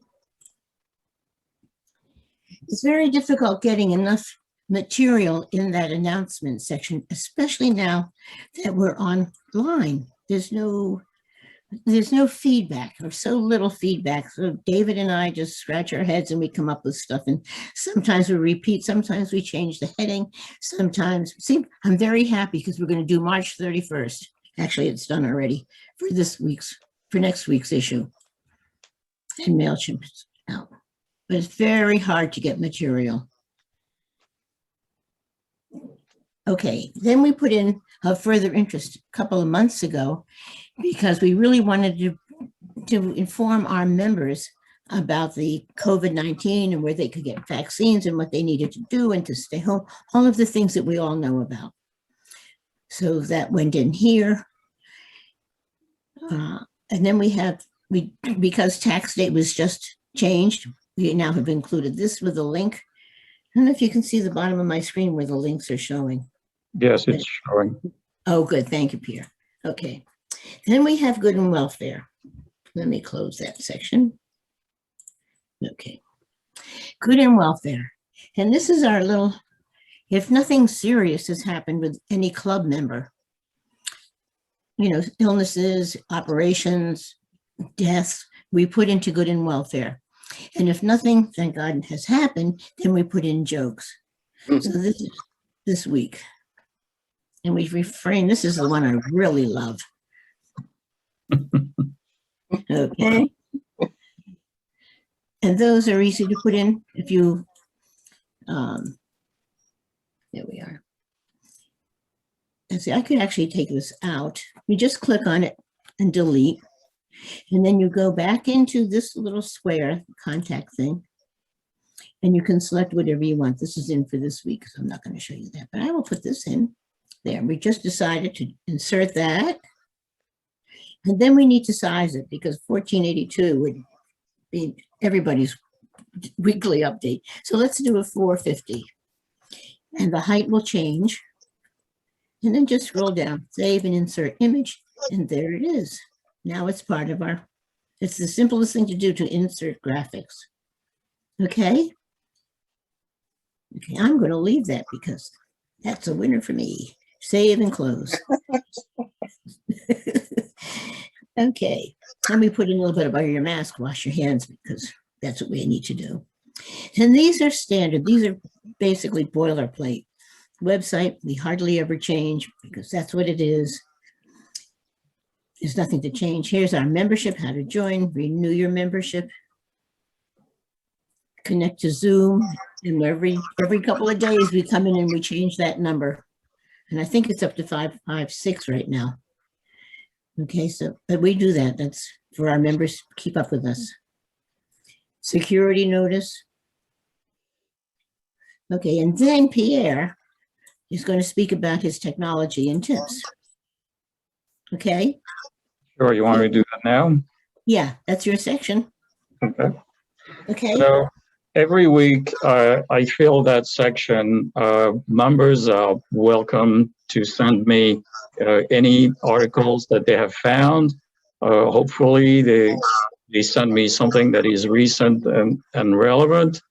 It's very difficult getting enough material in that announcement section, especially now that we're online. There's no feedback, or so little feedback. So David and I just scratch our heads and we come up with stuff, and sometimes we repeat, sometimes we change the heading, sometimes, see, I'm very happy because we're going to do March 31st. Actually, it's done already for next week's issue. And Mailchimp is out. But it's very hard to get material. Okay, then we put in a further interest a couple of months ago because we really wanted to inform our members about the COVID-19 and where they could get vaccines and what they needed to do and to stay home, all of the things that we all know about. So that went in here. And then because tax date was just changed, we now have included this with a link. I don't know if you can see the bottom of my screen where the links are showing. Yes, it's showing. Oh, good. Thank you, Pierre. Okay. Then we have good and welfare. Let me close that section. Okay. Good and welfare. And this is our little, if nothing serious has happened with any club member, you know, illnesses, operations, deaths, we put into good and welfare. And if nothing, thank God, has happened, then we put in jokes. So this is this week. And we refrain, this is the one I really love. Okay. And those are easy to put in if you, there we are. And see, I could actually take this out. You just click on it and delete. And then you go back into this little square contact thing. And you can select whatever you want. This is in for this week, so I'm not going to show you that, but I will put this in. There, we just decided to insert that. And then we need to size it because 1482 would be everybody's weekly update. So let's do a 450. And the height will change. And then just scroll down, save and insert image. And there it is. Now it's part of our, it's the simplest thing to do to insert graphics. Okay. Okay, I'm going to leave that because that's a winner for me. Save and close. Okay, let me put in a little bit about your mask, wash your hands, because that's what we need to do. And these are standard. These are basically boilerplate. Website, we hardly ever change because that's what it is. There's nothing to change. Here's our membership, how to join, renew your membership, connect to Zoom, and every couple of days we come in and we change that number. And I think it's up to 556 right now. Okay, so, but we do that. That's for our members to keep up with us. Security notice. Okay, and then Pierre is going to speak about his technology and tips. Okay? Sure, you want me to do that now? Yeah, that's your section. Okay. Okay? So every week I fill that section. Members are welcome to send me any articles that they have found. Hopefully they send me something that is recent and relevant.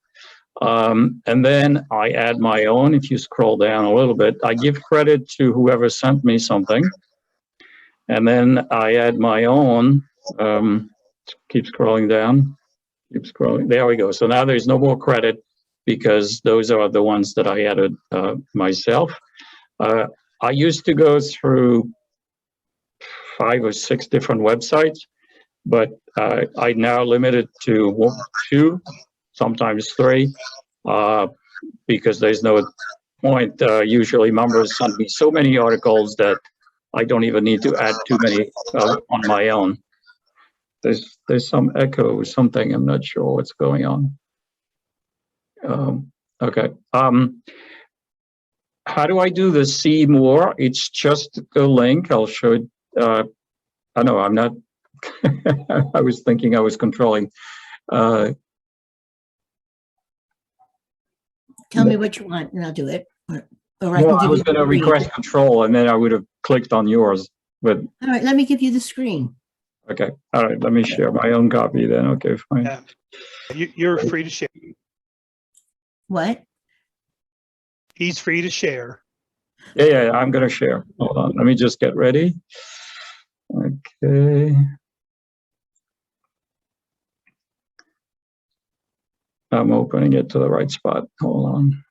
And then I add my own. If you scroll down a little bit, I give credit to whoever sent me something. And then I add my own. Keep scrolling down. Keep scrolling. There we go. So now there's no more credit because those are the ones that I added myself. I used to go through 5 or 6 different websites, but I now limit it to 1, 2, sometimes 3, because there's no point. Usually members send me so many articles that I don't even need to add too many on my own. There's some echo or something. I'm not sure what's going on. Okay. How do I do the see more? It's just a link. I'll show it. I know I'm not. I was thinking I was controlling. Tell me what you want and I'll do it. Or I Well, can I give was you going to the screen. request control and then I would have clicked on yours. But All right, let me give you the screen. okay. All right. Let me share my own copy then. Okay, fine. Yeah. You're free to share. What? He's free to share. Yeah, I'm going to share. Hold on. Let me just get ready. Okay. I'm opening it to the right spot. Hold on.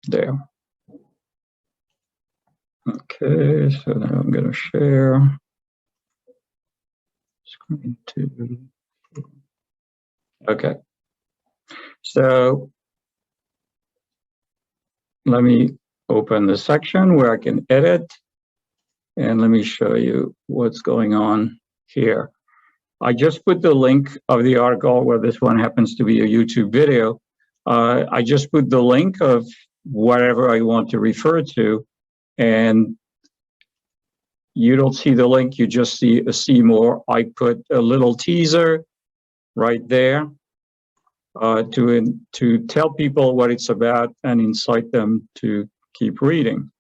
There. Okay, so now I'm going to share. Screen 2. Okay. So let me open the section where I can edit. And let me show you what's going on here. I just put the link of the article where this one happens to be a YouTube video. I just put the link of whatever I want to refer to. And you don't see the link, you just see a see more. I put a little teaser right there to tell people what it's about and incite them to keep reading.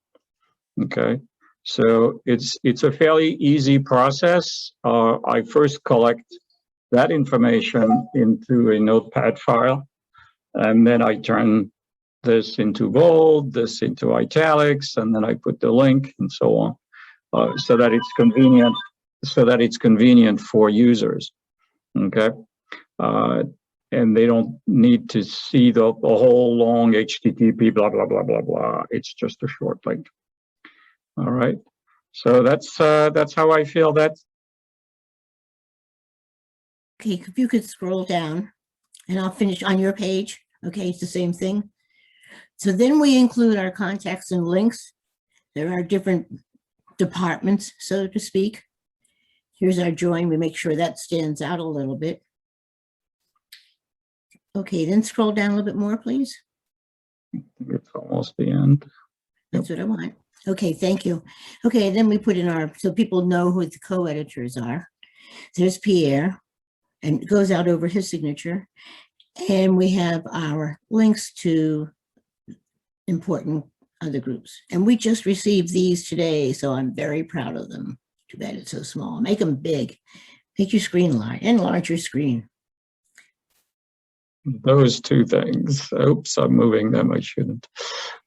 Okay, so it's a fairly easy process. I first collect that information into a notepad file, and then I turn this into bold, this into italics, and then I put the link and so on. So that it's convenient for users. Okay, and they don't need to see the whole long HTTP blah blah blah blah blah. It's just a short link. All right, so that's how I feel that. Okay, if you could scroll down and I'll finish on your page. Okay, it's the same thing. So then we include our contacts and links. There are different departments, so to speak. Here's our join. We make sure that stands out a little bit. Okay, then scroll down a little bit more, please. It's almost the end. That's what I want. Okay, thank you. Okay, then we put in our, so people know who the co-editors are. There's Pierre, and it goes out over his signature. And we have our links to important other groups. And we just received these today, so I'm very proud of them. Too bad it's so small. Make them big. Make your screen large, enlarge your screen. Those two things. Oops, I'm moving them. I shouldn't.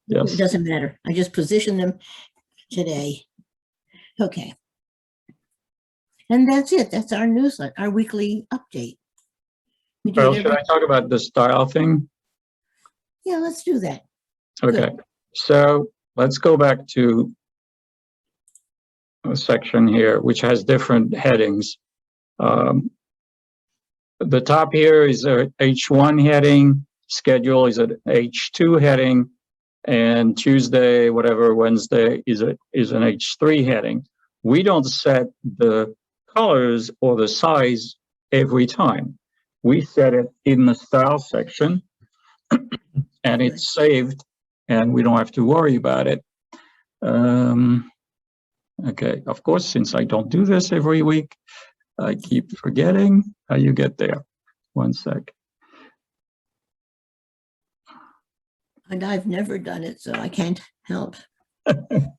Yes. It doesn't matter. I just positioned them today. Okay. And that's it. That's our newsletter, our weekly update. We do Well, it should every, I talk about the style thing? yeah, let's do that. Okay, so let's go back to a section here, which has different headings. The top here is a H1 heading, schedule is an H2 heading, and Tuesday, whatever, Wednesday is an H3 heading. We don't set the colors or the size every time. We set it in the style section and it's saved and we don't have to worry about it. Okay, of course, since I don't do this every week, I keep forgetting how you get there. One sec. And I've never done it, so I can't help. Hold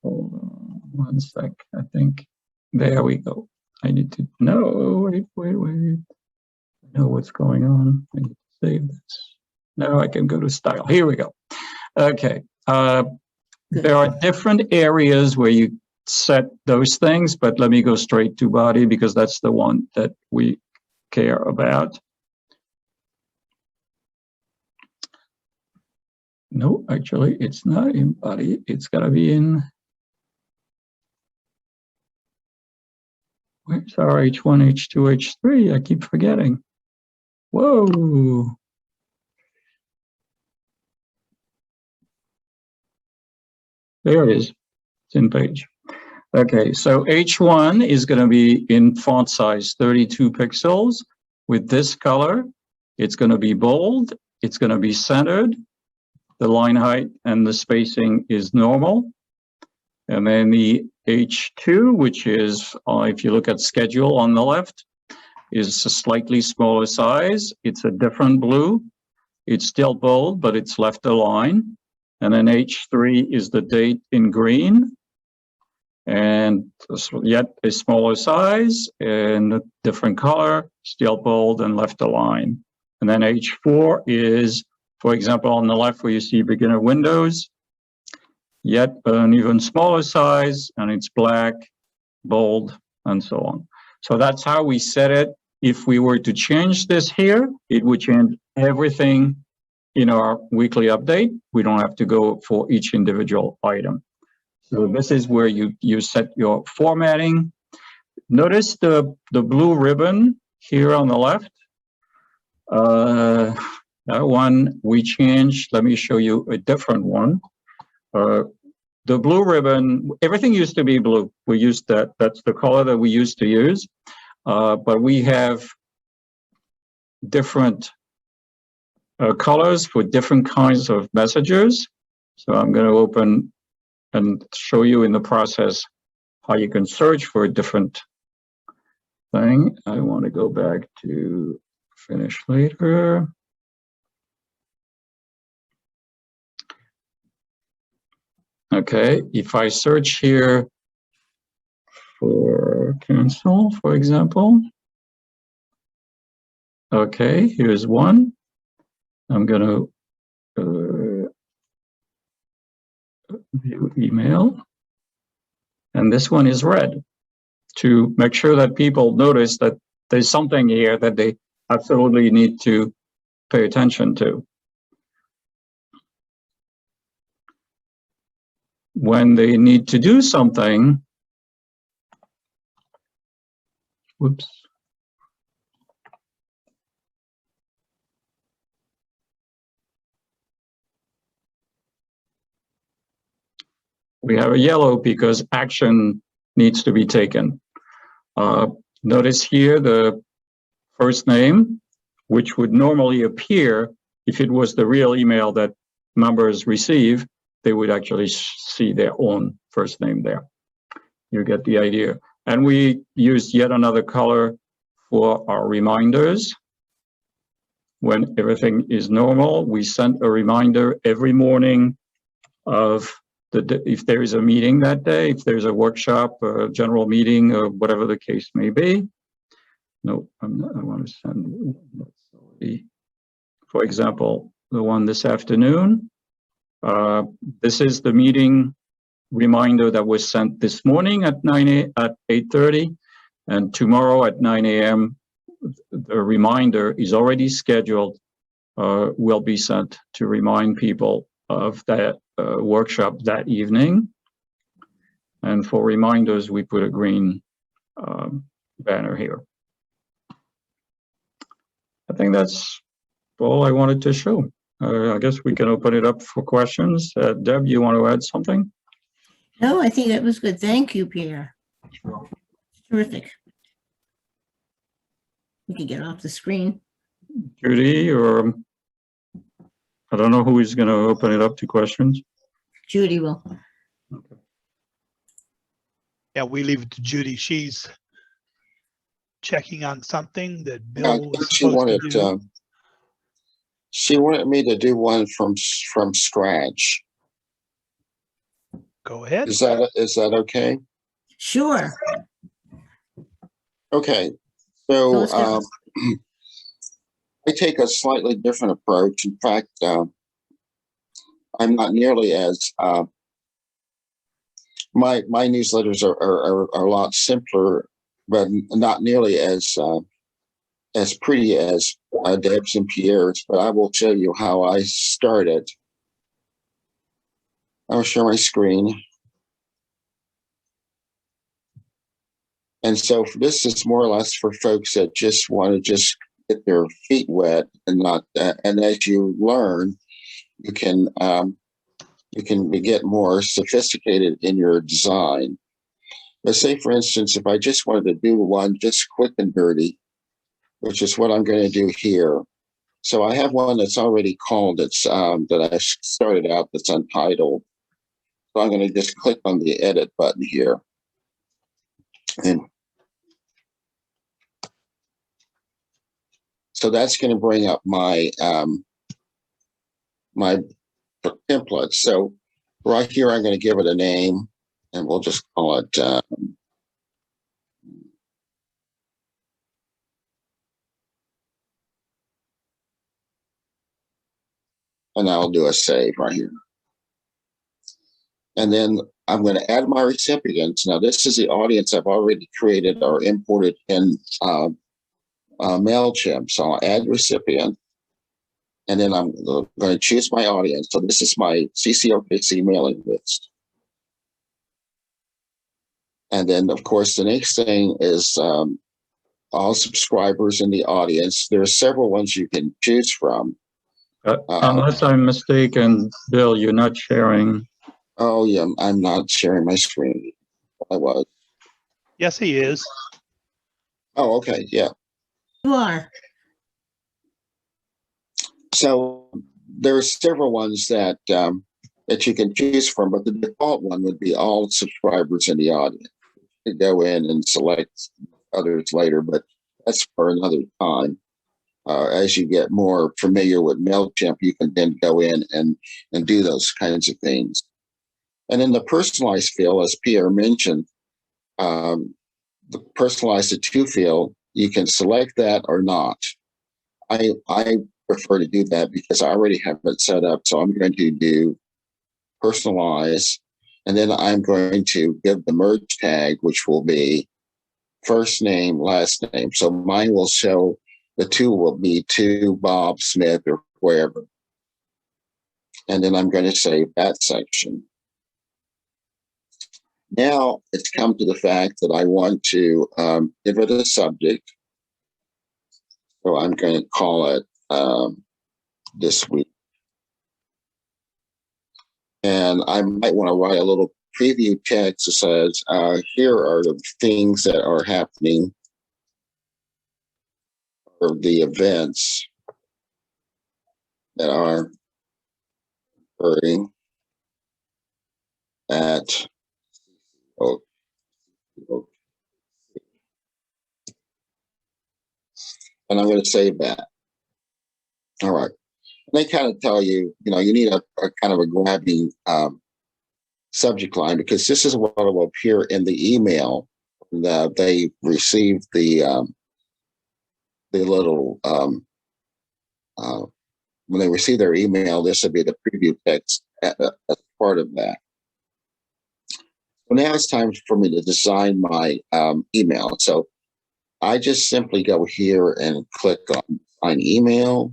on one sec. I think there we go. I need to know. Wait. I know what's going on. I need to save this. Now I can go to style. Here we go. Okay. There are different areas where you set those things, but let me go straight to body because that's the one that we care about. No, actually, it's not in body. It's got to be in. Where's our H1, H2, H3? I keep forgetting. Whoa. There it is. It's in page. Okay, so H1 is going to be in font size 32 pixels with this color. It's going to be bold. It's going to be centered. The line height and the spacing is normal. And then the H2, which is, if you look at schedule on the left, is a slightly smaller size. It's a different blue. It's still bold, but it's left a line. And then H3 is the date in green. And yet a smaller size and a different color, still bold and left a line. And then H4 is, for example, on the left where you see beginner windows, yet an even smaller size, and it's black, bold, and so on. So that's how we set it. If we were to change this here, it would change everything in our weekly update. We don't have to go for each individual item. So this is where you set your formatting. Notice the blue ribbon here on the left. That one we changed. Let me show you a different one. The blue ribbon, everything used to be blue. We used that. That's the color that we used to use. But we have different colors for different kinds of messages. So I'm going to open and show you in the process how you can search for a different thing. I want to go back to finish later. Okay, if I search here for cancel, for example. Okay, here's one. I'm going to view email. And this one is red to make sure that people notice that there's something here that they absolutely need to pay attention to. When they need to do something, whoops. We have a yellow because action needs to be taken. Notice here the first name, which would normally appear if it was the real email that members receive, they would actually see their own first name there. You get the idea. And we used yet another color for our reminders. When everything is normal, we send a reminder every morning of if there is a meeting that day, if there's a workshop, a general meeting, or whatever the case may be. No, I'm not, I want to send, for example, the one this afternoon. This is the meeting reminder that was sent this morning at 8:30, and tomorrow at 9 a.m. the reminder is already scheduled, will be sent to remind people of that workshop that evening. And for reminders, we put a green banner here. I think that's all I wanted to show. I guess we can open it up for questions. Deb, you want to add something? No, I think that was good. Thank you, Pierre. Terrific. We can get off the screen. Judy, or I don't know who is going to open it up to questions. Judy will. Yeah, we leave it to Judy. She's checking on something that I Bill think was she supposed wanted, to do. she wanted me to do one from scratch. Go ahead. Is that okay? Sure. Okay, so let's go. I take a slightly different approach. In fact, I'm not nearly as my newsletters are a lot simpler, but not nearly as pretty as Deb's and Pierre's. But I will tell you how I started. I'll share my screen. And so this is more or less for folks that just want to just get their feet wet and not. And as you learn, you can get more sophisticated in your design. But say, for instance, if I just wanted to do one just quick and dirty, which is what I'm going to do here. So I have one that's already called. It's that I started out that's untitled. So I'm going to just click on the edit button here. And so that's going to bring up my my template. So right here, I'm going to give it a name, and we'll just call it and I'll do a save right here. And then I'm going to add my recipients. Now, this is the audience I've already created or imported in Mailchimp. So I'll add recipient. And then I'm going to choose my audience. So this is my CCOKC mailing list. And then, of course, the next thing is all subscribers in the audience. There are several ones you can choose from. Unless I'm mistaken, Bill, you're not sharing. Oh, yeah, I'm not sharing my screen. I was. Yes, he is. Oh, okay, yeah. You are. So there's several ones that that you can choose from, but the default one would be all subscribers in the audience. You could go in and select others later, but that's for another time. As you get more familiar with Mailchimp, you can then go in and do those kinds of things. And in the personalized field, as Pierre mentioned, the personalized to field, you can select that or not. I prefer to do that because I already have it set up. So I'm going to do personalize, and then I'm going to give the merge tag, which will be first name, last name. So mine will show the two will be to Bob Smith or wherever. And then I'm going to save that section. Now it's come to the fact that I want to give it a subject. So I'm going to call it this week. And I might want to write a little preview text that says, here are the things that are happening or the events that are occurring at and I'm going to save that. All right. And they kind of tell you, you need a kind of a grabbing subject line, because this is what will appear in the email that they received the little when they receive their email, this will be the preview text as part of that. So now it's time for me to design my email. So I just simply go here and click on an email.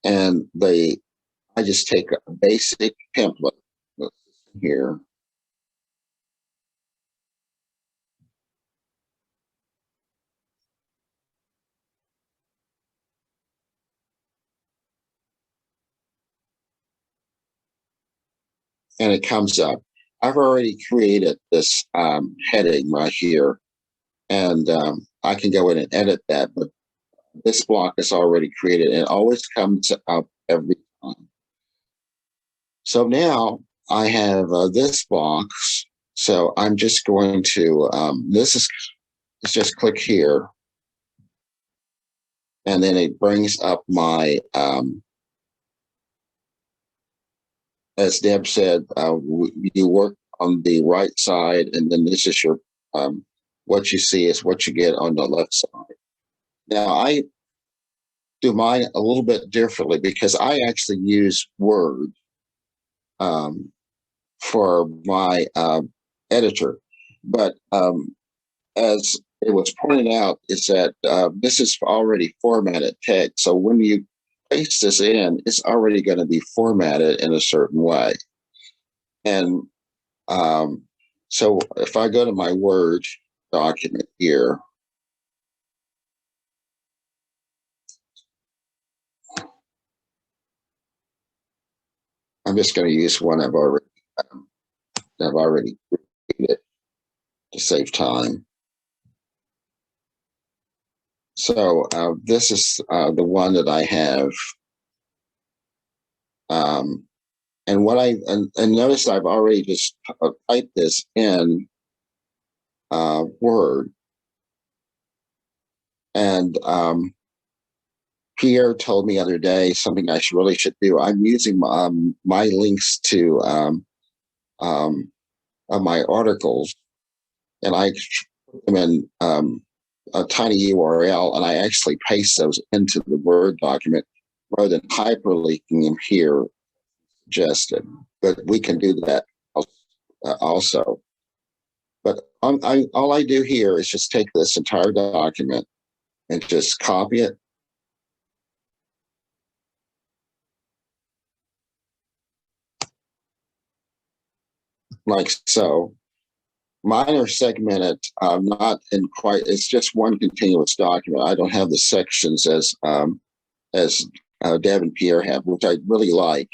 And I just take a basic template here. And it comes up. I've already created this heading right here, and I can go in and edit that, but this block is already created and it always comes up every time. So now I have this box. So I'm just going to, let's just click here. And then it brings up my, as Deb said, you work on the right side, and then this is your, what you see is what you get on the left side. Now I do mine a little bit differently because I actually use Word for my editor. But as it was pointed out, is that this is already formatted text. So when you paste this in, it's already going to be formatted in a certain way. And so if I go to my Word document here, I'm just going to use one I've already created to save time. So this is the one that I have. And what and notice I've already just typed this in Word. And Pierre told me the other day something I really should do. I'm using my links to my articles, and I put them in a tiny URL, and I actually paste those into the Word document rather than hyperlinking them here suggested. But we can do that also. But all I do here is just take this entire document and just copy it. Like so. Mine are segmented, not in quite, it's just one continuous document. I don't have the sections as Deb and Pierre have, which I really like.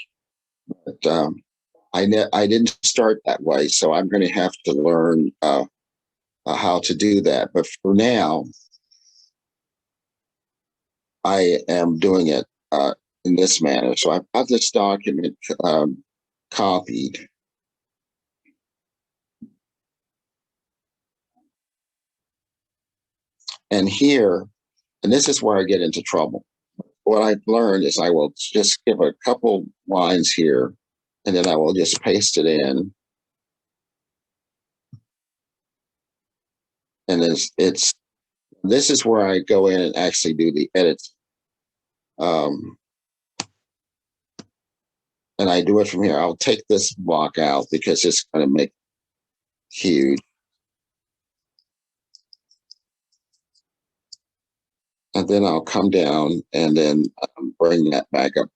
But I didn't start that way, so I'm going to have to learn how to do that. But for now, I am doing it in this manner. So I've got this document copied. And here, and this is where I get into trouble. What I've learned is I will just give a couple lines here, and then I will just paste it in. And this is where I go in and actually do the edit. And I do it from here. I'll take this block out because it's going to make huge. And then I'll come down and then bring that back up.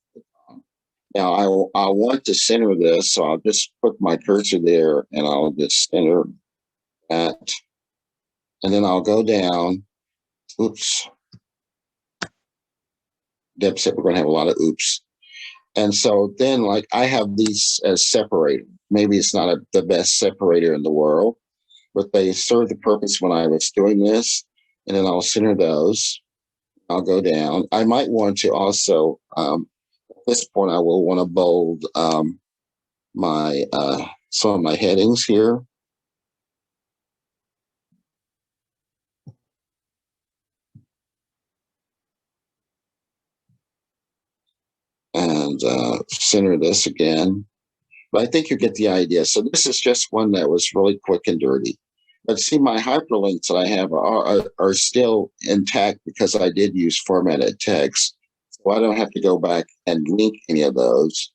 Now I want to center this, so I'll just put my cursor there and I'll just center that. And then I'll go down. Oops. Deb said we're going to have a lot of oops. And so then, like, I have these as separated. Maybe it's not the best separator in the world, but they serve the purpose when I was doing this. And then I'll center those. I'll go down. I might want to also, at this point, I will want to bold my some of my headings here. And center this again. But I think you get the idea. So this is just one that was really quick and dirty. But see, my hyperlinks that I have are still intact because I did use formatted text. So So I don't have to go back and link any of those.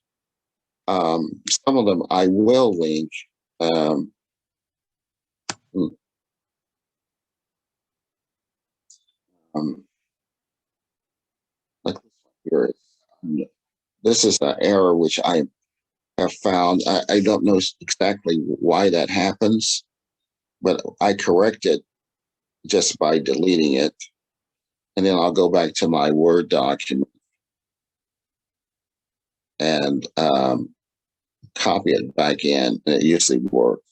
Some of them I will link. Like here, this is an error which I have found. I don't know exactly why that happens, but I correct it just by deleting it. And then I'll go back to my Word document and copy it back in, and it usually works.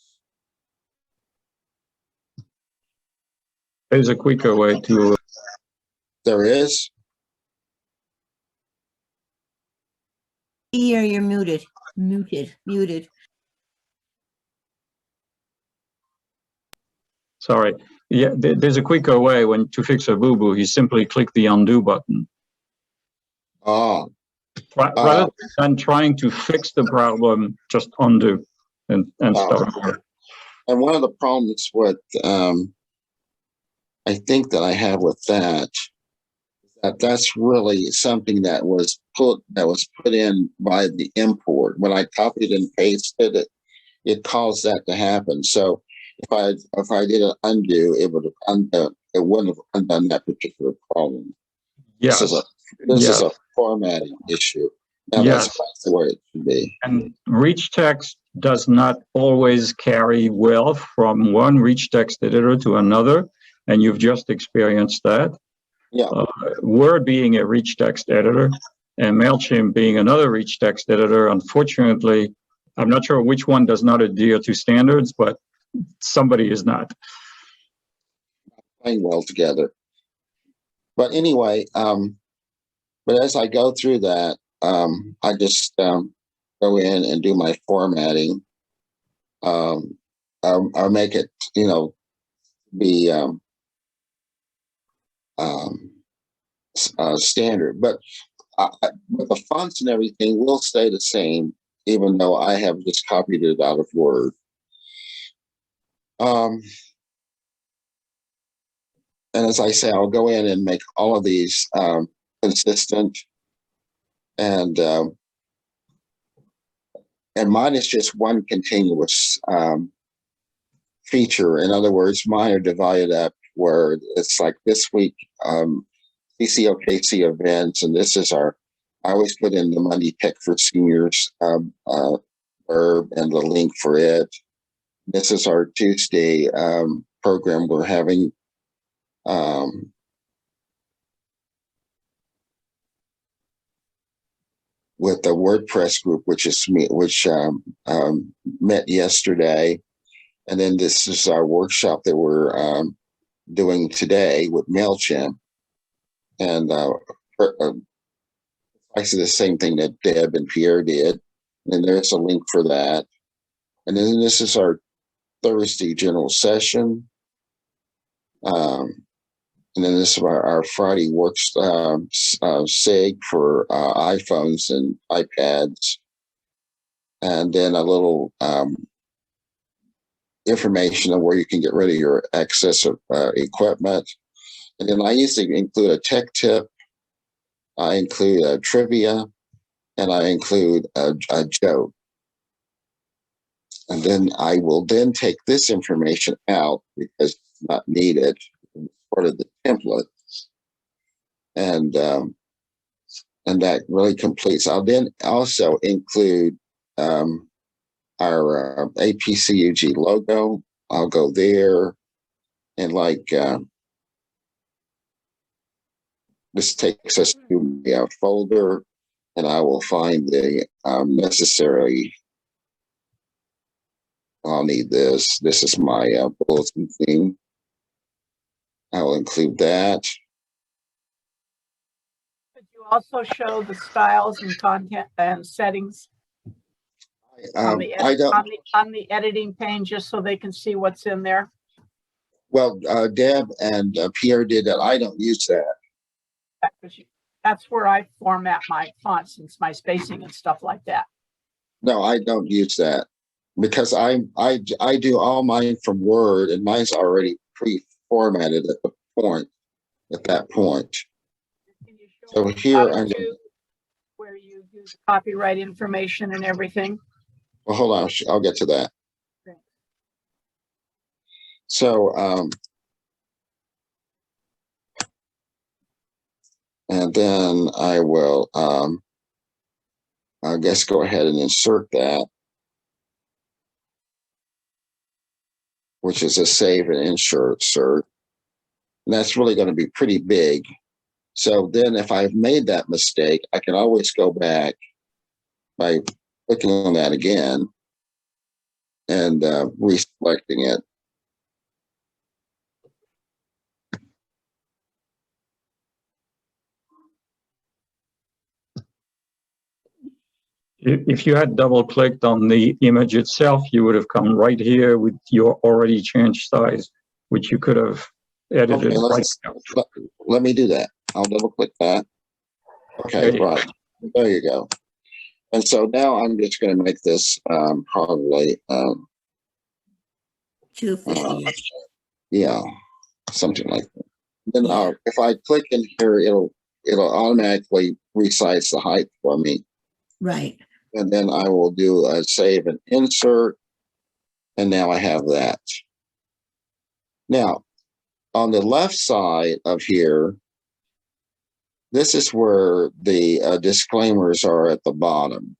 There's a quicker way to. There is? Pierre, you're muted. Muted. Sorry. Yeah, there's a quicker way to fix a boo-boo. You simply click the undo button. Oh, Rather than trying to fix the problem, just undo and start over. and one of the problems with I think that I have with that's really something that was put in by the import. When I copied and pasted it, it caused that to happen. So if I did an undo, it wouldn't have undone that particular problem. Yes. This is a formatting issue. Now that's the way it should be. And rich text does not always carry well from one rich text editor to another, and you've just experienced that. Yeah. Word being a rich text editor and Mailchimp being another rich text editor, unfortunately, I'm not sure which one does not adhere to standards, but somebody is not. Playing well together. But anyway, but as I go through that, I just go in and do my formatting. I'll make it, be standard, but the fonts and everything will stay the same, even though I have just copied it out of Word. And as I say, I'll go in and make all of these consistent, and mine is just one continuous feature. In other words, mine are divided up where it's like this week PCUG events, and this is I always put in the Monday Tech for Seniors verb and the link for it. This is our Tuesday program we're having. With the WordPress group, which met yesterday, and then this is our workshop that we're doing today with Mailchimp, and I see the same thing that Deb and Pierre did, and there's a link for that, and then this is our Thursday general session, and then this is our Friday works SIG for iPhones and iPads, and then a little information on where you can get rid of your excess equipment. And then I usually include a tech tip, I include a trivia, and I include a joke. And then I will then take this information out because it's not needed. It's part of the template. And that really completes. I'll then also include our APCUG logo. I'll go there and this takes us to the folder, and I will find the necessary. I'll need this. This is my bulletin thing. I will include that. Could you also show the styles and content and settings on the editing page, just so they can see what's in there? Well, Deb and Pierre did that. I don't use that. That's where I format my fonts and my spacing and stuff like that. No, I don't use that because I do all mine from Word, and mine's already pre-formatted at that point. So here I'm going copyright information and everything. Well, hold on, I'll get to that. Okay. So, and then I will, I guess, go ahead and insert that, which is a save and insert. And that's really going to be pretty big. So then if I've made that mistake, I can always go back by clicking on that again and reselecting it. If you had double clicked on the image itself, you would have come right here with your already changed size, which you could have edited right now. Let me do that. I'll double click that. Okay, right. There you go. And so now I'm just going to make this probably 250. Yeah, something like that. Then if I click in here, it'll automatically resize the height for me. Right. And then I will do a save and insert. And now I have that. Now, on the left side of here, this is where the disclaimers are at the bottom,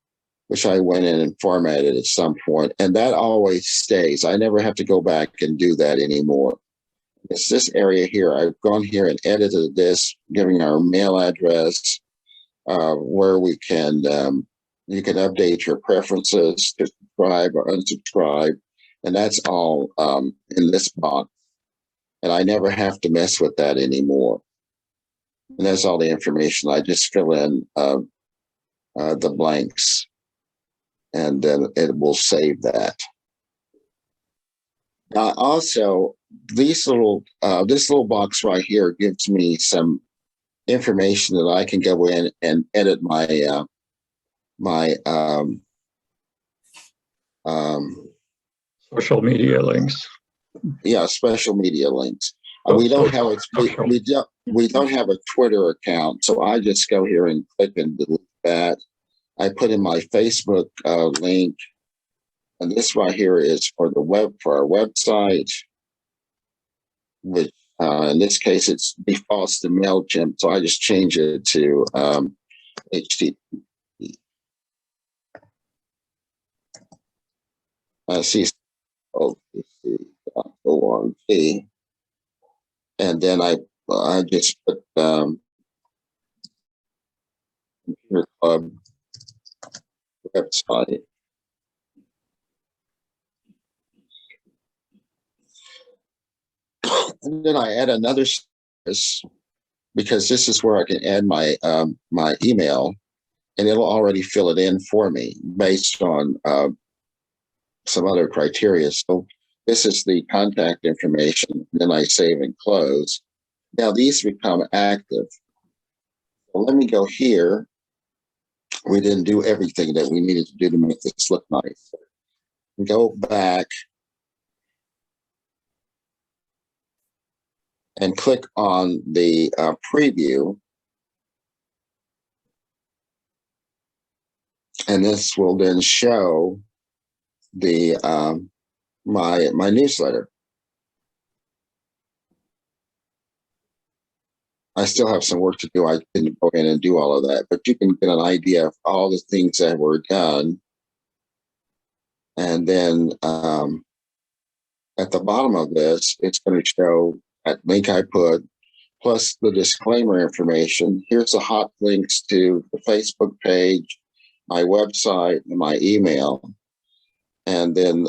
which I went in and formatted at some point, and that always stays. I never have to go back and do that anymore. It's this area here. I've gone here and edited this, giving our mail address, where we can, you can update your preferences to subscribe or unsubscribe, and that's all in this box. And I never have to mess with that anymore. And that's all the information. I just fill in the blanks, and then it will save that. Now, also, this little box right here gives me some information that I can go in and edit my Social media links. Yeah, special media links. We don't have a Twitter account, so I just go here and click and delete that. I put in my Facebook link, and this right here is for our website, which in this case it defaults to Mailchimp, so I just change it to HTTP. CCOPC.org, and then I just put Computer Club website. And then I add another service, because this is where I can add my my email, and it'll already fill it in for me based on some other criteria. So this is the contact information. Then I save and close. Now these become active. So let me go here. We didn't do everything that we needed to do to make this look nice. Go back and click on the preview. And this will then show the my newsletter. I still have some work to do. I didn't go in and do all of that, but you can get an idea of all the things that were done. And then at the bottom of this, it's going to show that link I put, plus the disclaimer information. Here's the hot links to the Facebook page, my website, and my email. And then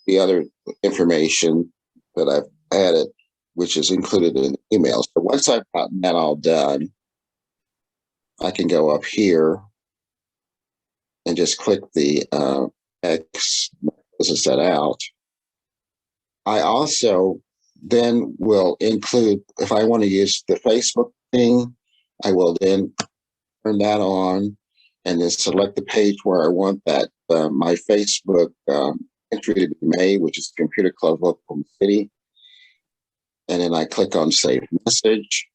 the other information that I've added, which is included in the email. So once I've gotten that all done, I can go up here and just click the X, closes that out. I also then will include, if I want to use the Facebook thing, I will then turn that on and then select the page where I want that, my Facebook entry to be made, which is Computer Club Oklahoma City. And then I click on Save Message.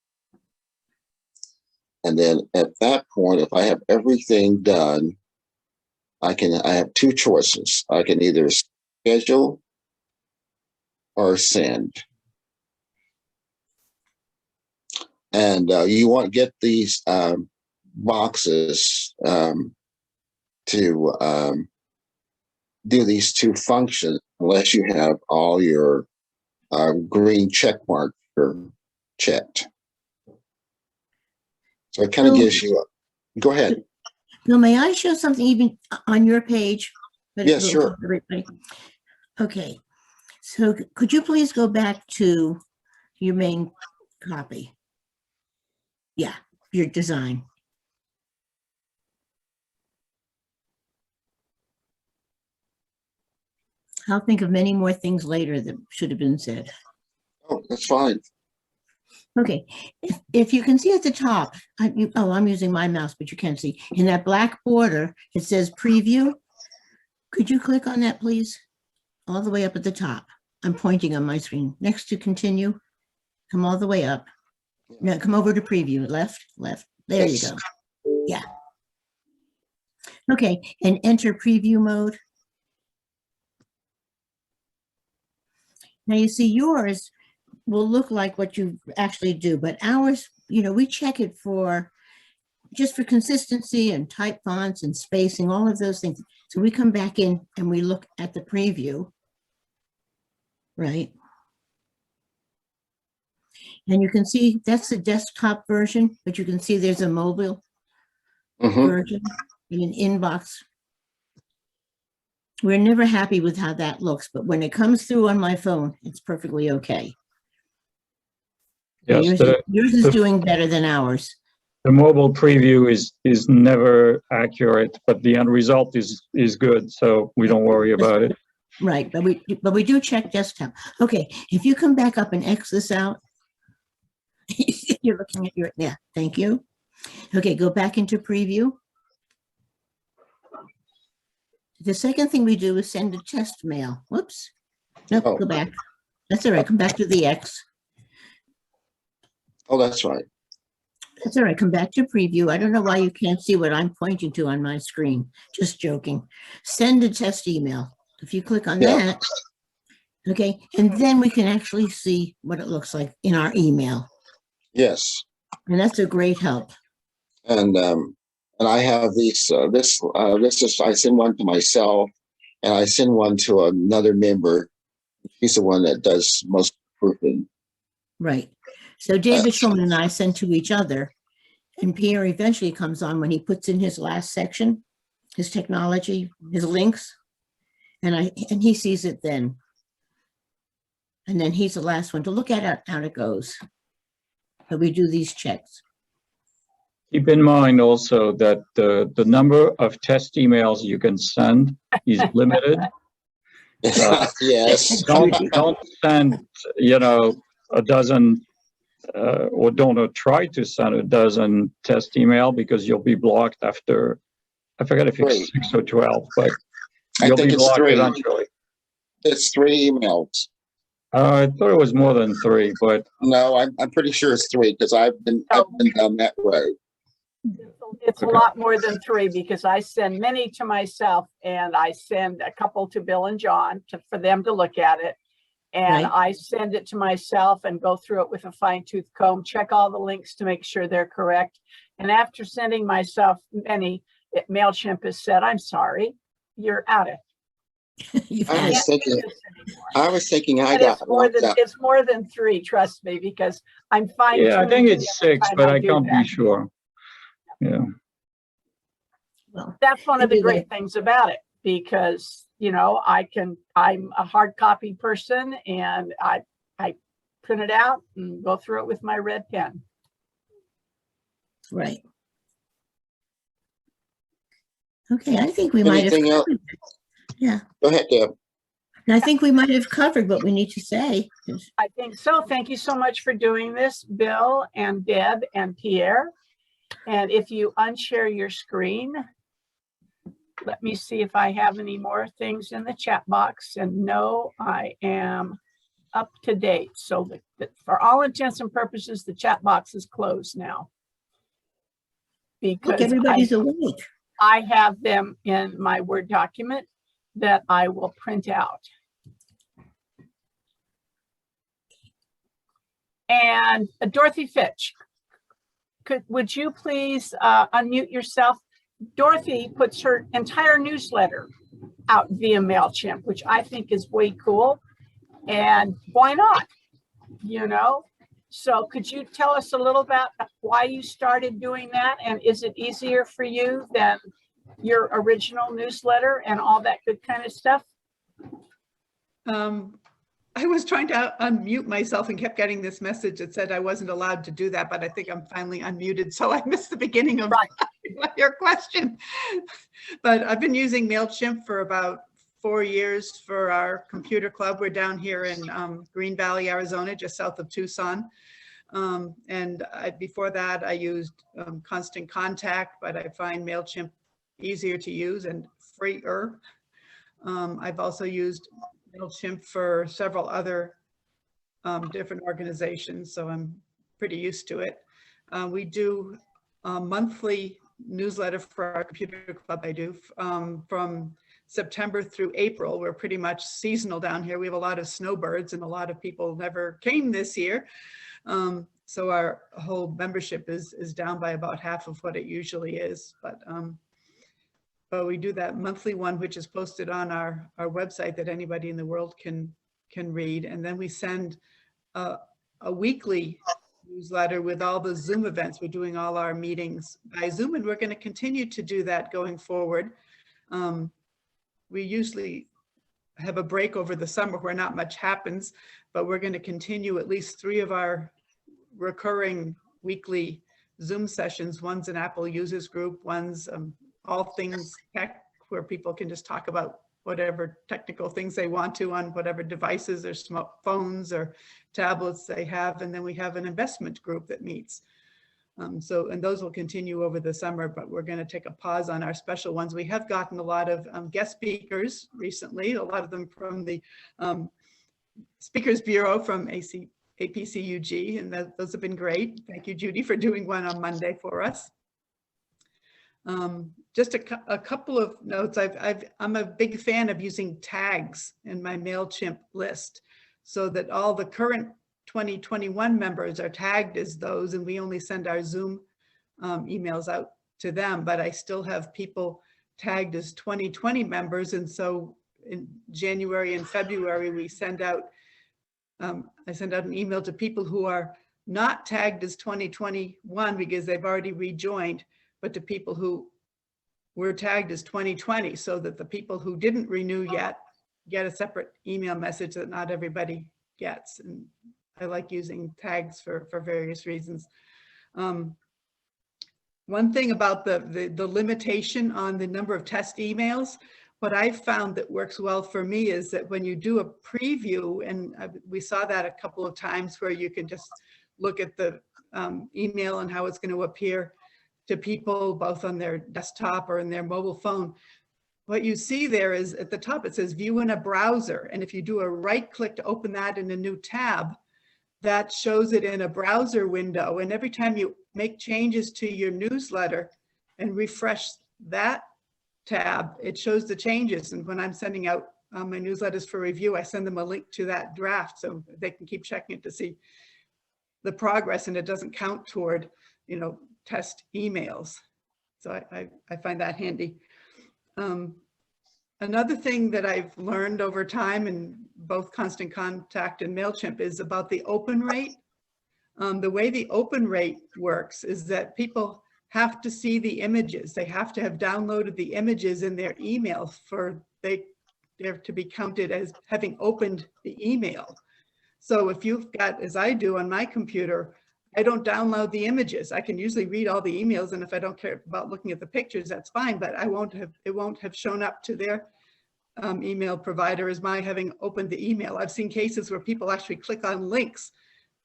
And then at that point, if I have everything done, I have two choices. I can either schedule or send. And you won't get these boxes to do these two functions unless you have all your green check marks checked. So it kind of gives you go ahead. Now, may I show something even on your page? Yes, sure. Okay. So could you please go back to your main copy? Yeah, your design. I'll think of many more things later that should have been said. Oh, that's fine. Okay, if you can see at the top, I'm using my mouse, but you can't see. In that black border, it says preview. Could you click on that, please? All the way up at the top. I'm pointing on my screen. Next to continue, come all the way up. No, come over to preview, left. There you go. Yeah. Okay, and enter preview mode. Now you see yours will look like what you actually do, but ours, we check it just for consistency and type fonts and spacing, all of those things. So we come back in and we look at the preview, right? And you can see that's the desktop version, but you can see there's a mobile version in an inbox. We're never happy with how that looks, but when it comes through on my phone, it's perfectly okay. Yes, yours is doing better than ours. The mobile preview is never accurate, but the end result is good, so we don't worry about it. Right, but we do check desktop. Okay, if you come back up and X this out, you're looking at yeah, thank you. Okay, go back into preview. The second thing we do is send a test mail. Whoops. Nope, go back. That's all right. Come back to the X. Oh, that's right. That's all right. Come back to preview. I don't know why you can't see what I'm pointing to on my screen. Just joking. Send a test email. If you click on that, okay, and then we can actually see what it looks like in our email. Yes. And that's a great help. And I have these, I send one to myself and I send one to another member. He's the one that does most proofing. Right. So David Schulman and I send to each other, and Pierre eventually comes on when he puts in his last section, his technology, his links, and he sees it then. And then he's the last one to look at how it goes. But we do these checks. Keep in mind also that the number of test emails you can send is limited. Yes. Don't send, a dozen, or don't try to send a dozen test email because you'll be blocked after, I forget if it's 6 or 12, but you'll be blocked eventually. It's 3 emails. I thought it was more than 3, but no, I'm pretty sure it's 3 because I've been down that road. It's a lot more than 3 because I send many to myself and I send a couple to Bill and John for them to look at it. And I send it to myself and go through it with a fine-tooth comb, check all the links to make sure they're correct. And after sending myself many, Mailchimp has said, I'm sorry, you're out of it. I was thinking I got it's more than 3, trust me, because I'm fine. Yeah, I think it's 6, but I can't be sure. Yeah. Well, that's one of the great things about it because, I'm a hard copy person and I print it out and go through it with my red pen. Right. Okay, I think we might have covered it. Yeah. Go ahead, Deb. I think we might have covered what we need to say. I think so. Thank you so much for doing this, Bill and Deb and Pierre. And if you unshare your screen, let me see if I have any more things in the chat box. And no, I am up to date. So for all intents and purposes, the chat box is closed now. Look, because everybody's awake. I have them in my Word document that I will print out. And Dorothy Fitch, would you please unmute yourself? Dorothy puts her entire newsletter out via Mailchimp, which I think is way cool. And why not? You know, so could you tell us a little about why you started doing that? And is it easier for you than your original newsletter and all that good kind of stuff? I was trying to unmute myself and kept getting this message that said I wasn't allowed to do that, but I think I'm finally unmuted. So I missed the beginning of your question. But I've been using Mailchimp for about 4 years for our computer club. We're down here in Green Valley, Arizona, just south of Tucson. Before that, I used Constant Contact, but I find Mailchimp easier to use and freer. I've also used Mailchimp for several other different organizations, so I'm pretty used to it. We do a monthly newsletter for our computer club. I do from September through April. We're pretty much seasonal down here. We have a lot of snowbirds and a lot of people never came this year. So our whole membership is down by about half of what it usually is. But we do that monthly one, which is posted on our website that anybody in the world can read. And then we send a weekly newsletter with all the Zoom events. We're doing all our meetings by Zoom, and we're going to continue to do that going forward. We usually have a break over the summer where not much happens, but we're going to continue at least 3 of our recurring weekly Zoom sessions. One's an Apple users group, one's all things tech, where people can just talk about whatever technical things they want to on whatever devices or phones or tablets they have. And then we have an investment group that meets. And those will continue over the summer, but we're going to take a pause on our special ones. We have gotten a lot of guest speakers recently, a lot of them from the Speakers Bureau from APCUG, and those have been great. Thank you, Judy, for doing one on Monday for us. Just a couple of notes. I'm a big fan of using tags in my Mailchimp list so that all the current 2021 members are tagged as those, and we only send our Zoom emails out to them, but I still have people tagged as 2020 members. And so in January and February, we send out, I send out an email to people who are not tagged as 2021 because they've already rejoined, but to people who were tagged as 2020, so that the people who didn't renew yet get a separate email message that not everybody gets. And I like using tags for various reasons. One thing about the limitation on the number of test emails, what I've found that works well for me is that when you do a preview, and we saw that a couple of times where you can just look at the email and how it's going to appear to people both on their desktop or in their mobile phone. What you see there is at the top, it says view in a browser. And if you do a right click to open that in a new tab, that shows it in a browser window. And every time you make changes to your newsletter and refresh that tab, it shows the changes. And when I'm sending out my newsletters for review, I send them a link to that draft so they can keep checking it to see the progress, and it doesn't count toward, test emails. So I find that handy. Another thing that I've learned over time in both Constant Contact and Mailchimp is about the open rate. The way the open rate works is that people have to see the images. They have to have downloaded the images in their email for they're to be counted as having opened the email. So if you've got, as I do on my computer, I don't download the images. I can usually read all the emails, and if I don't care about looking at the pictures, that's fine, but it won't have shown up to their email provider as my having opened the email. I've seen cases where people actually click on links,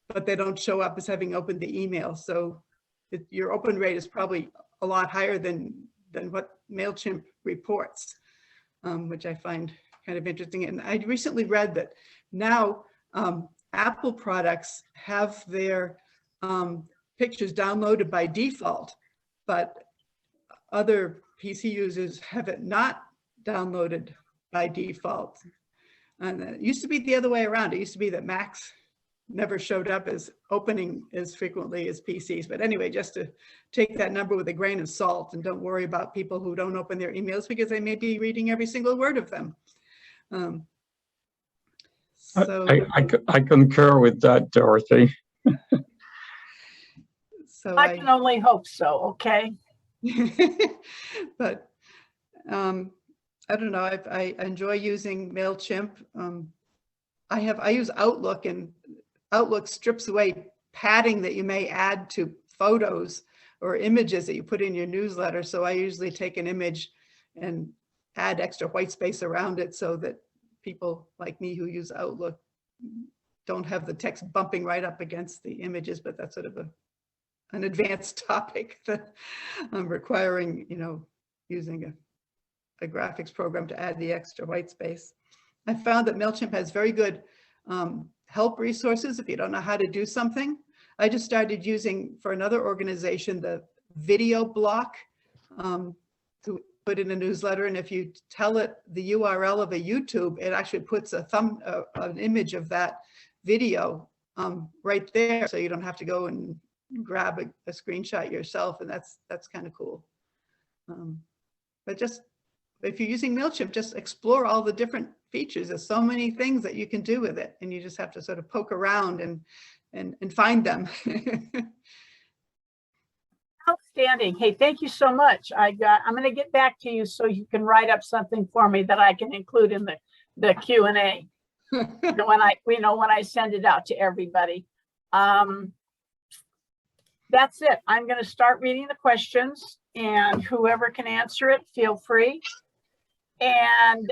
but they don't show up as having opened the email. So your open rate is probably a lot higher than what Mailchimp reports, which I find kind of interesting. And I recently read that now Apple products have their pictures downloaded by default, but other PC users have it not downloaded by default. And it used to be the other way around. It used to be that Macs never showed up as opening as frequently as PCs. But anyway, just to take that number with a grain of salt, and don't worry about people who don't open their emails, because they may be reading every single word of them. So I concur with that, Dorothy. so I can only hope so, okay? but I don't know. I enjoy using Mailchimp. I use Outlook, and Outlook strips away padding that you may add to photos or images that you put in your newsletter. So I usually take an image and add extra white space around it so that people like me who use Outlook don't have the text bumping right up against the images. But that's sort of an advanced topic that I'm requiring, using a graphics program to add the extra white space. I found that Mailchimp has very good help resources if you don't know how to do something. I just started using, for another organization, the video block to put in a newsletter. And if you tell it the URL of a YouTube, it actually puts an image of that video right there. So you don't have to go and grab a screenshot yourself. And that's kind of cool. But just, if you're using Mailchimp, just explore all the different features. There's so many things that you can do with it, and you just have to sort of poke around and find them. Outstanding. Hey, thank you so much. I'm going to get back to you so you can write up something for me that I can include in the Q&A when I send it out to everybody. That's it. I'm going to start reading the questions, and whoever can answer it, feel free. And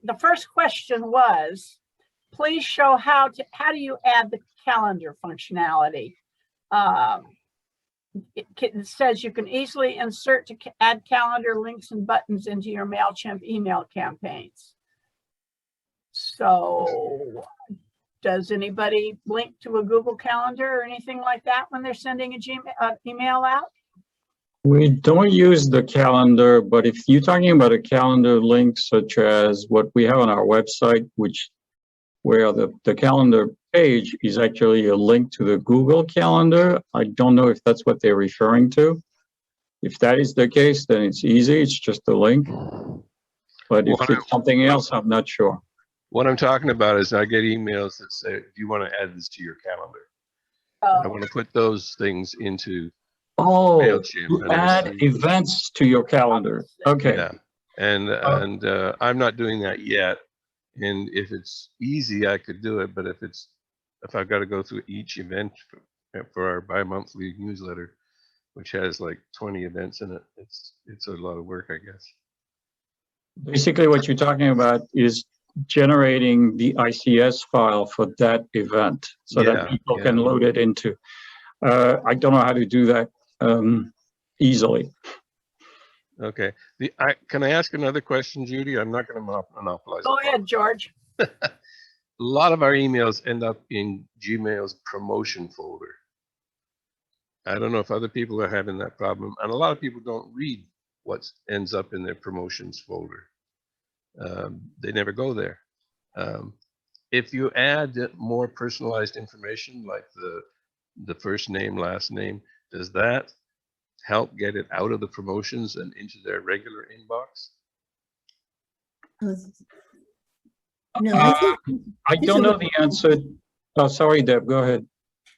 the first question was, please show how do you add the calendar functionality? It says you can easily insert to add calendar links and buttons into your Mailchimp email campaigns. So does anybody link to a Google Calendar or anything like that when they're sending a email out? We don't use the calendar, but if you're talking about a calendar link such as what we have on our website, where the calendar page is actually a link to the Google Calendar, I don't know if that's what they're referring to. If that is the case, then it's easy. It's just a link. But if it's something else, I'm not sure. What I'm talking about is I get emails that say, do you want to add this to your calendar? I want to put those things into Mailchimp. You add events to your calendar. Okay. Yeah. And I'm not doing that yet. And if it's easy, I could do it. But if I've got to go through each event for our bi-monthly newsletter, which has like 20 events in it, it's a lot of work, I guess. Basically, what you're talking about is generating the ICS file for that event so that people can load it into. I don't know how to do that easily. Okay. Can I ask another question, Judy? I'm not going to monopolize. Go ahead, George. A lot of our emails end up in Gmail's promotion folder. I don't know if other people are having that problem, and a lot of people don't read what ends up in their promotions folder. They never go there. If you add more personalized information, like the first name, last name, does that help get it out of the promotions and into their regular inbox? No, I don't know the answer. Oh, sorry, Deb, go ahead.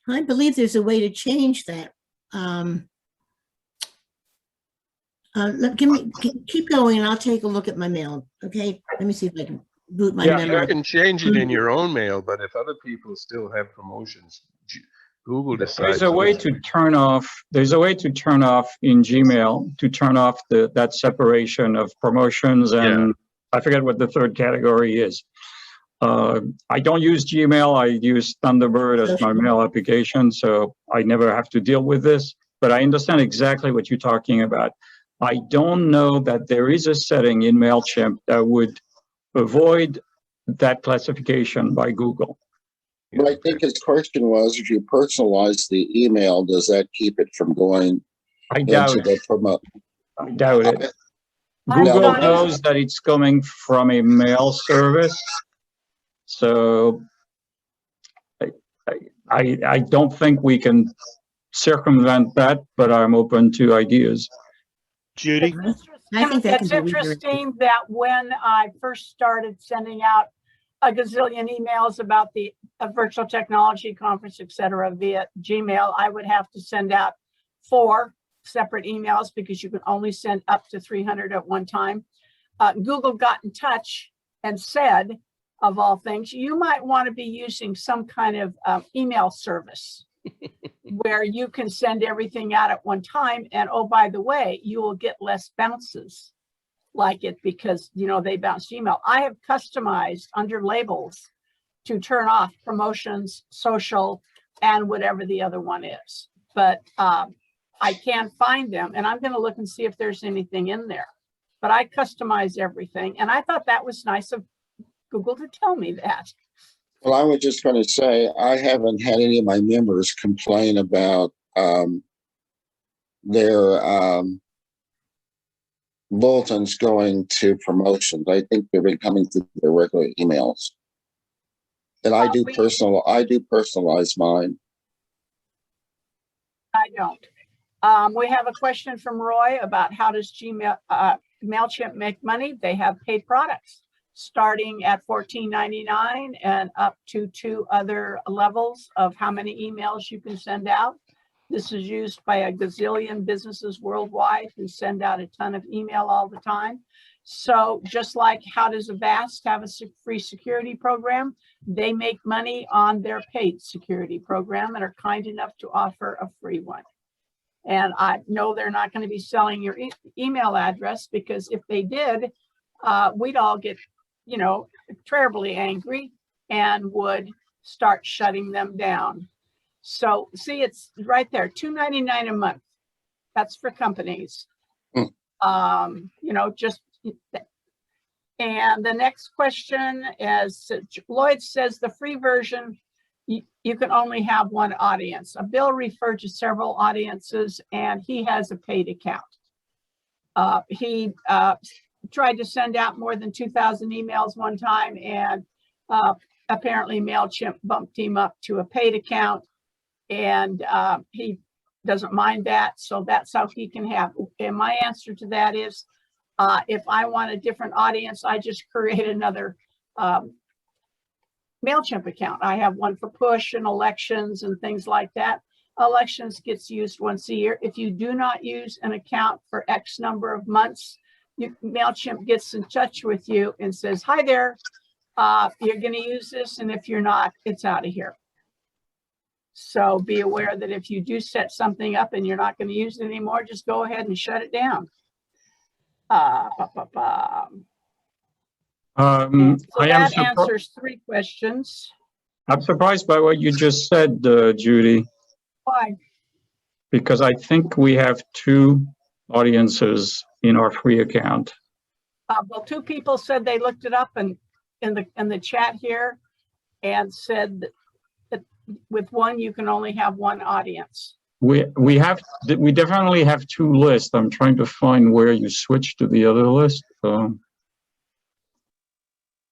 I believe there's a way to change that. Keep going, and I'll take a look at my mail. Okay, let me see if I can boot my memory. You can change it in your own mail, but if other people still have promotions, Google decides. There's a way to turn off. There's a way to turn off in Gmail to turn off that separation of promotions and I forget what the third category is. I don't use Gmail. I use Thunderbird as my mail application, so I never have to deal with this. But I understand exactly what you're talking about. I don't know that there is a setting in Mailchimp that would avoid that classification by Google. But I think his question was, if you personalize the email, does that keep it from going I doubt into it. the promote. I doubt it. I'm Google not- knows that it's coming from a mail service. So I don't think we can circumvent that, but I'm open to ideas. Judy? I think that It's can be redirected. interesting that when I first started sending out a gazillion emails about the virtual technology conference, et cetera, via Gmail, I would have to send out 4 separate emails because you can only send up to 300 at one time. Google got in touch and said, of all things, you might want to be using some kind of email service where you can send everything out at one time. And oh, by the way, you will get less bounces like it because, you know, they bounce email. I have customized under labels to turn off promotions, social, and whatever the other one is. But I can't find them, and I'm going to look and see if there's anything in there. But I customize everything, and I thought that was nice of Google to tell me that. Well, I was just going to say, I haven't had any of my members complain about their bulletins going to promotions. I think they've been coming through their regular emails. And I do personalize mine. I don't. We have a question from Roy about how does Mailchimp make money? They have paid products starting at $14.99 and up to 2 other levels of how many emails you can send out. This is used by a gazillion businesses worldwide who send out a ton of email all the time. So just like how does Avast have a free security program, they make money on their paid security program and are kind enough to offer a free one. And I know they're not going to be selling your email address because if they did, we'd all get, you know, terribly angry and would start shutting them down. So see, it's right there, $2.99 a month. That's for companies. You know, just, and the next question is, Lloyd says the free version, you can only have one audience. Bill referred to several audiences and he has a paid account. He tried to send out more than 2,000 emails one time and apparently Mailchimp bumped him up to a paid account and he doesn't mind that. So that's how he can have. And my answer to that is, if I want a different audience, I just create another Mailchimp account. I have one for push and elections and things like that. Elections gets used once a year. If you do not use an account for X number of months, Mailchimp gets in touch with you and says, hi there, you're going to use this. And if you're not, it's out of here. So be aware that if you do set something up and you're not going to use it anymore, just go ahead and shut it down. So that answers 3 questions. I'm surprised by what you just said, Judy, Why? because I think we have 2 audiences in our free account. Well, 2 people said they looked it up and in the chat here and said that with one you can only have 1 audience. We definitely have 2 lists. I'm trying to find where you switch to the other list.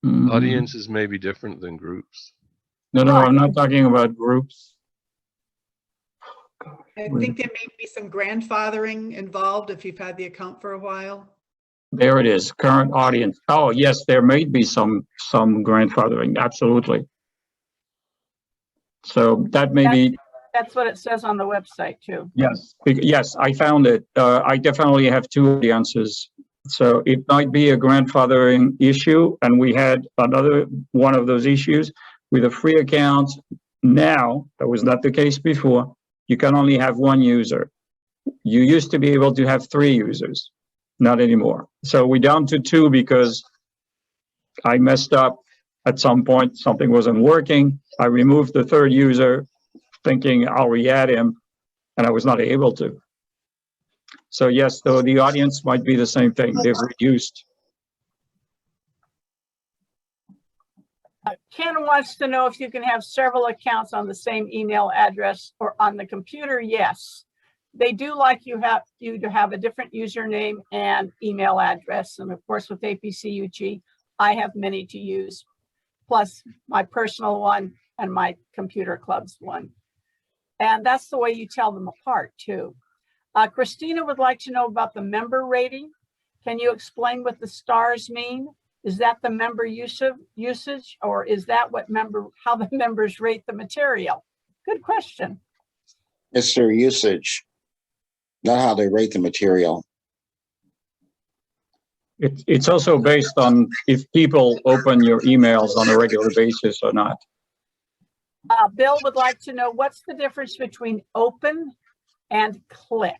Audiences may be different than groups. No, I'm not talking about groups. I think there may be some grandfathering involved if you've had the account for a while. There it is, current audience. Oh, yes, there may be some grandfathering, absolutely. So that may be. That's what it says on the website too. Yes, yes, I found it. I definitely have 2 audiences. So it might be a grandfathering issue, and we had another one of those issues with a free account. Now, that was not the case before. You can only have 1 user. You used to be able to have 3 users, not anymore. So we're down to 2 because I messed up at some point. Something wasn't working. I removed the 3rd user, thinking I'll re-add him, and I was not able to. So yes, though the audience might be the same thing. They've reduced. Ken wants to know if you can have several accounts on the same email address or on the computer. Yes, they do like you to have a different username and email address. And of course, with APCUG, I have many to use, plus my personal one and my computer club's one. And that's the way you tell them apart too. Christina would like to know about the member rating. Can you explain what the stars mean? Is that the member usage, or is that how the members rate the material? Good question. It's their usage, not how they rate the material. It's also based on if people open your emails on a regular basis or not. Bill would like to know what's the difference between open and click.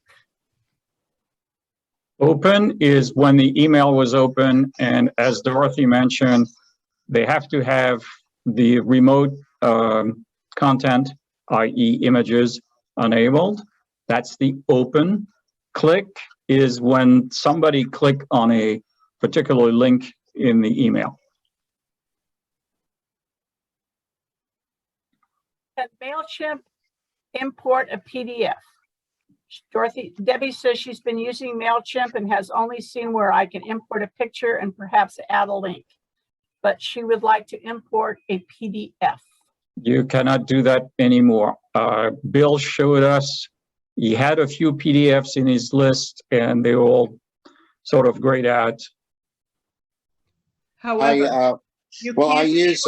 Open is when the email was open, and as Dorothy mentioned, they have to have the remote content, i.e. images, enabled. That's the open. Click is when somebody click on a particular link in the email. Can Mailchimp import a PDF? Debbie says she's been using Mailchimp and has only seen where I can import a picture and perhaps add a link, but she would like to import a PDF. You cannot do that anymore. Bill showed us, he had a few PDFs in his list and they were all sort of grayed out. However, I use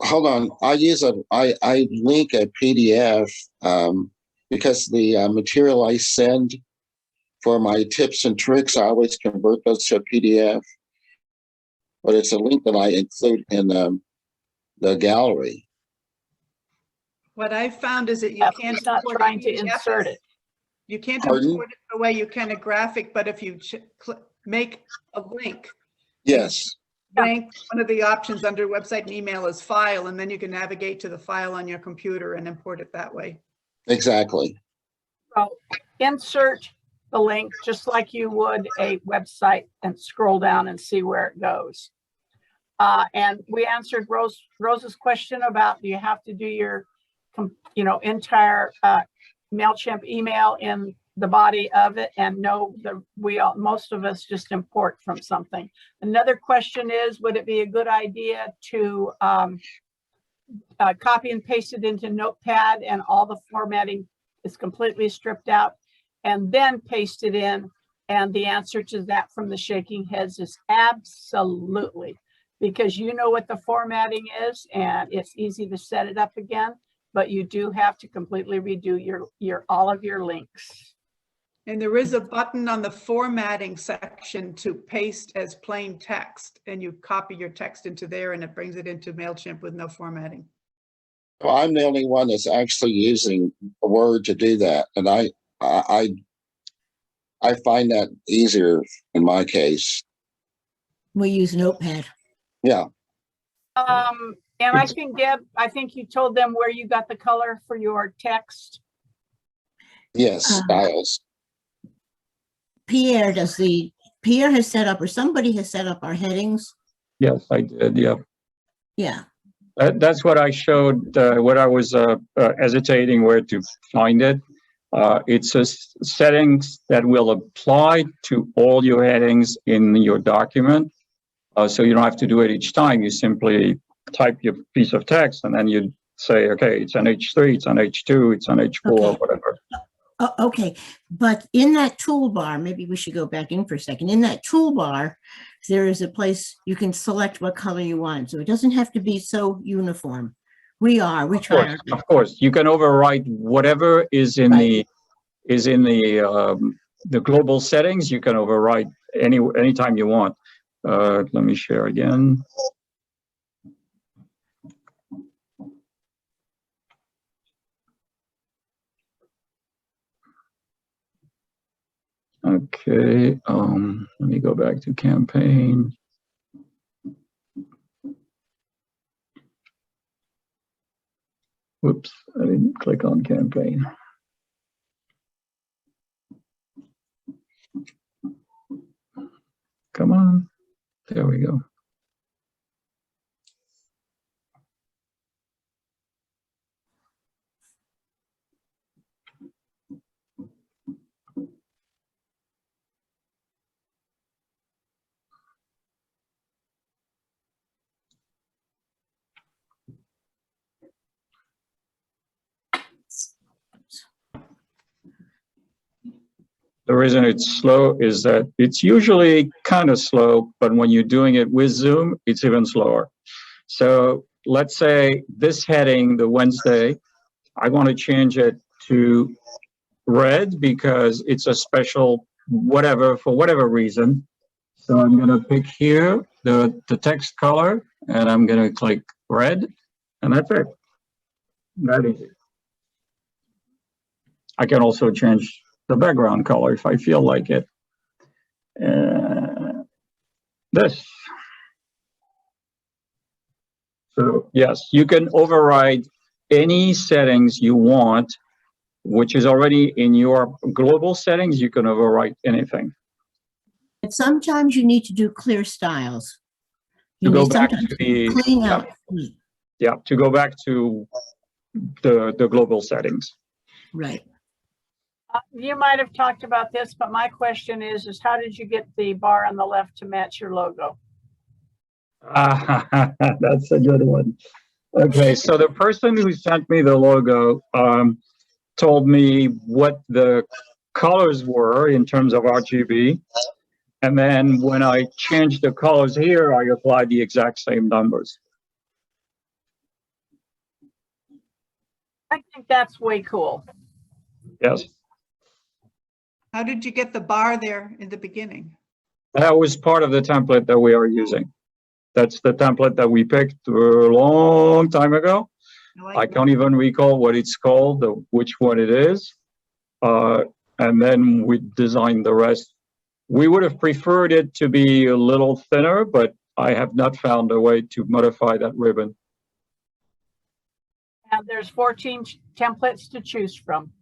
hold on. I link a PDF because the material I send for my tips and tricks, I always convert those to a PDF. But it's a link that I include in the gallery. what I found is that you can't He's not trying to insert it. You can't Pardon? import it the way you can a graphic, but if you make a link, Yes. one of the options under website and email is file, and then you can navigate to the file on your computer and import it that way. Exactly. So insert the link just like you would a website and scroll down and see where it goes. And we answered Rose's question about, do you have to do your entire Mailchimp email in the body of it? And no, most of us just import from something. Another question is, would it be a good idea to copy and paste it into Notepad and all the formatting is completely stripped out and then paste it in? And the answer to that from the shaking heads is absolutely, because you know what the formatting is and it's easy to set it up again, but you do have to completely redo all of your links. And there is a button on the formatting section to paste as plain text, and you copy your text into there and it brings it into Mailchimp with no formatting. Well, I'm the only one that's actually using Word to do that, and I find that easier in my case. We use Notepad. Yeah. And I think, Deb, I think you told them where you got the color for your text. Yes. Styles. Pierre has set up, or somebody has set up our headings. Yes, I did. Yeah. Yeah. That's what I showed, what I was hesitating where to find it. It's a settings that will apply to all your headings in your document. So you don't have to do it each time. You simply type your piece of text and then you say, okay, it's on H3, it's on H2, it's on H4, Okay. whatever. Okay, but in that toolbar, maybe we should go back in for a second. In that toolbar, there is a place you can select what color you want. So it doesn't have to be so uniform. We try. Of course, you can overwrite whatever is in the global settings. You can overwrite anytime you want. Let me share again. Okay, let me go back to campaign. Whoops, I didn't click on campaign. Come on, there we go. The reason it's slow is that it's usually kind of slow, but when you're doing it with Zoom, it's even slower. So let's say this heading, the Wednesday, I want to change it to red because it's a special whatever, for whatever reason. So I'm going to pick here the text color, and I'm going to click red, and that's it. That easy. I can also change the background color if I feel like it. This. So yes, you can override any settings you want, which is already in your global settings. You can overwrite anything. But sometimes you need to do clear styles. To You go need back sometimes to the clean out. yeah, to go back to the global settings. Right. You might have talked about this, but my question is how did you get the bar on the left to match your logo? That's a good one. Okay, so the person who sent me the logo told me what the colors were in terms of RGB. And then when I changed the colors here, I applied the exact same numbers. I think that's way cool. Yes. How did you get the bar there in the beginning? That was part of the template that we are using. That's the template that we picked a long time ago. I can't even recall what it's called, which one it is. And then we designed the rest. We would have preferred it to be a little thinner, but I have not found a way to modify that ribbon. And there's 14 templates to choose from.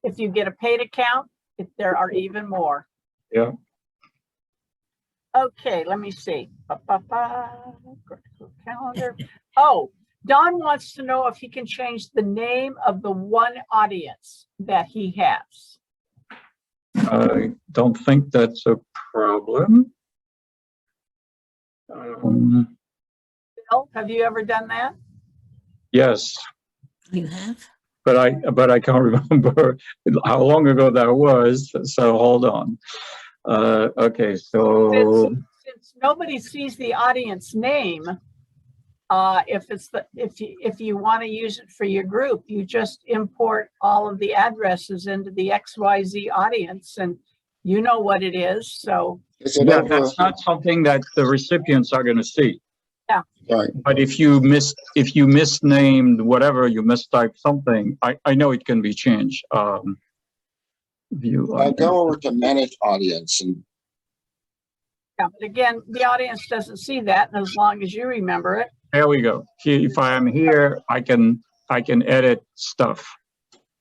If you get a paid account, there are even more. Yeah. Okay, let me see. Calendar. Oh, Don wants to know if he can change the name of the one audience that he has. I don't think that's a problem. Bill, have you ever done that? Yes, You have? but I can't remember how long ago that was. So hold on. Okay, so Since nobody sees the audience name, if you want to use it for your group, you just import all of the addresses into the XYZ audience, and you know what it is. So Is it yeah, over? that's not something that the recipients are going to see. Yeah. Right. But if you misnamed whatever, you mistyped something, I know it can be changed. View. Go over to manage audience and yeah, but again, the audience doesn't see that, and as long as you remember it. There we go. If I am here, I can edit stuff.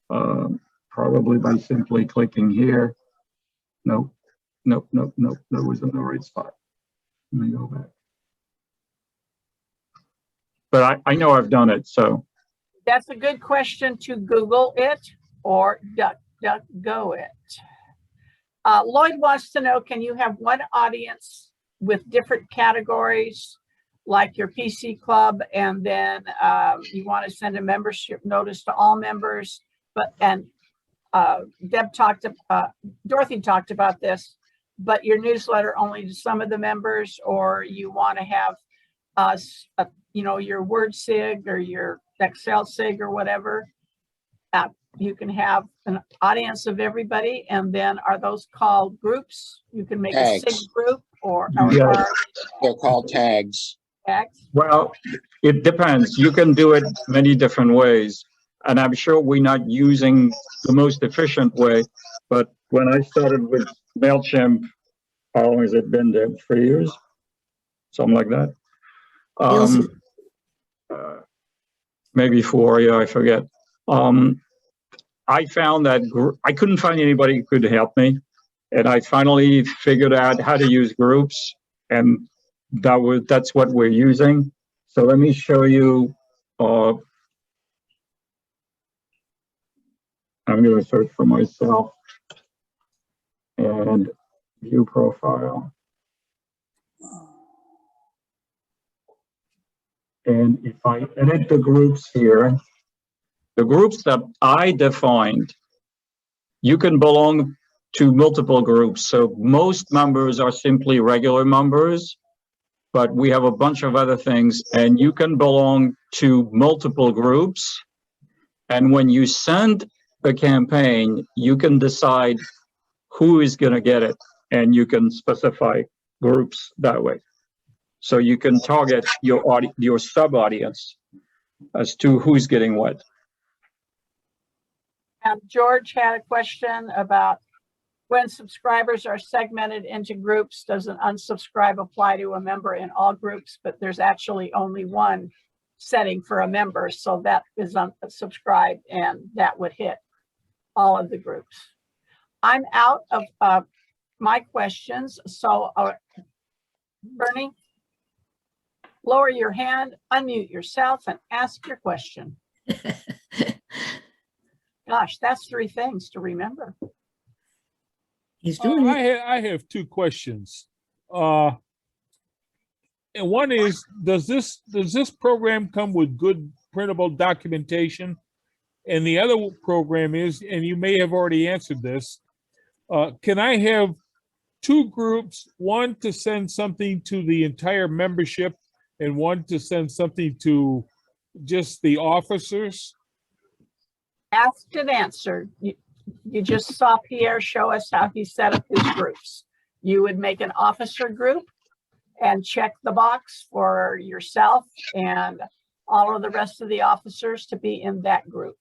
Probably by simply clicking here. Nope. That was in the right spot. Let me go back. But I know I've done it, so. That's a good question to Google it or DuckDuckGo it. Lloyd wants to know, can you have one audience with different categories, like your PC club, and then you want to send a membership notice to all members, Dorothy talked about this, but your newsletter only to some of the members, or you want to have your Word SIG or your Excel SIG or whatever. You can have an audience of everybody, and then are those called groups? You can make Tags. a SIG group or Yes. they're called tags. tags. Well, it depends. You can do it many different ways. And I'm sure we're not using the most efficient way. But when I started with Mailchimp, how long has it been there? 3 years? Something like that. Maybe 4, yeah, I forget. I found that I couldn't find anybody who could help me. And I finally figured out how to use groups. And that's what we're using. So let me show you. I'm going to search for myself and view profile. And if I edit the groups here, the groups that I defined you can belong to multiple groups. So most members are simply regular members, but we have a bunch of other things, and you can belong to multiple groups. And when you send a campaign, you can decide who is going to get it, and you can specify groups that way. So you can target your sub-audience as to who's getting what. George had a question about when subscribers are segmented into groups, does an unsubscribe apply to a member in all groups? But there's actually only one setting for a member, so that is unsubscribed, and that would hit all of the groups. I'm out of my questions, so Bernie, lower your hand, unmute yourself, and ask your question. Gosh, that's 3 things to remember. He's doing it. I have 2 questions. And one is, does this program come with good printable documentation? And the other program is, and you may have already answered this, can I have 2 groups, one to send something to the entire membership and one to send something to just the officers? Asked and answered. You just saw Pierre show us how he set up his groups. You would make an officer group and check the box for yourself and all of the rest of the officers to be in that group.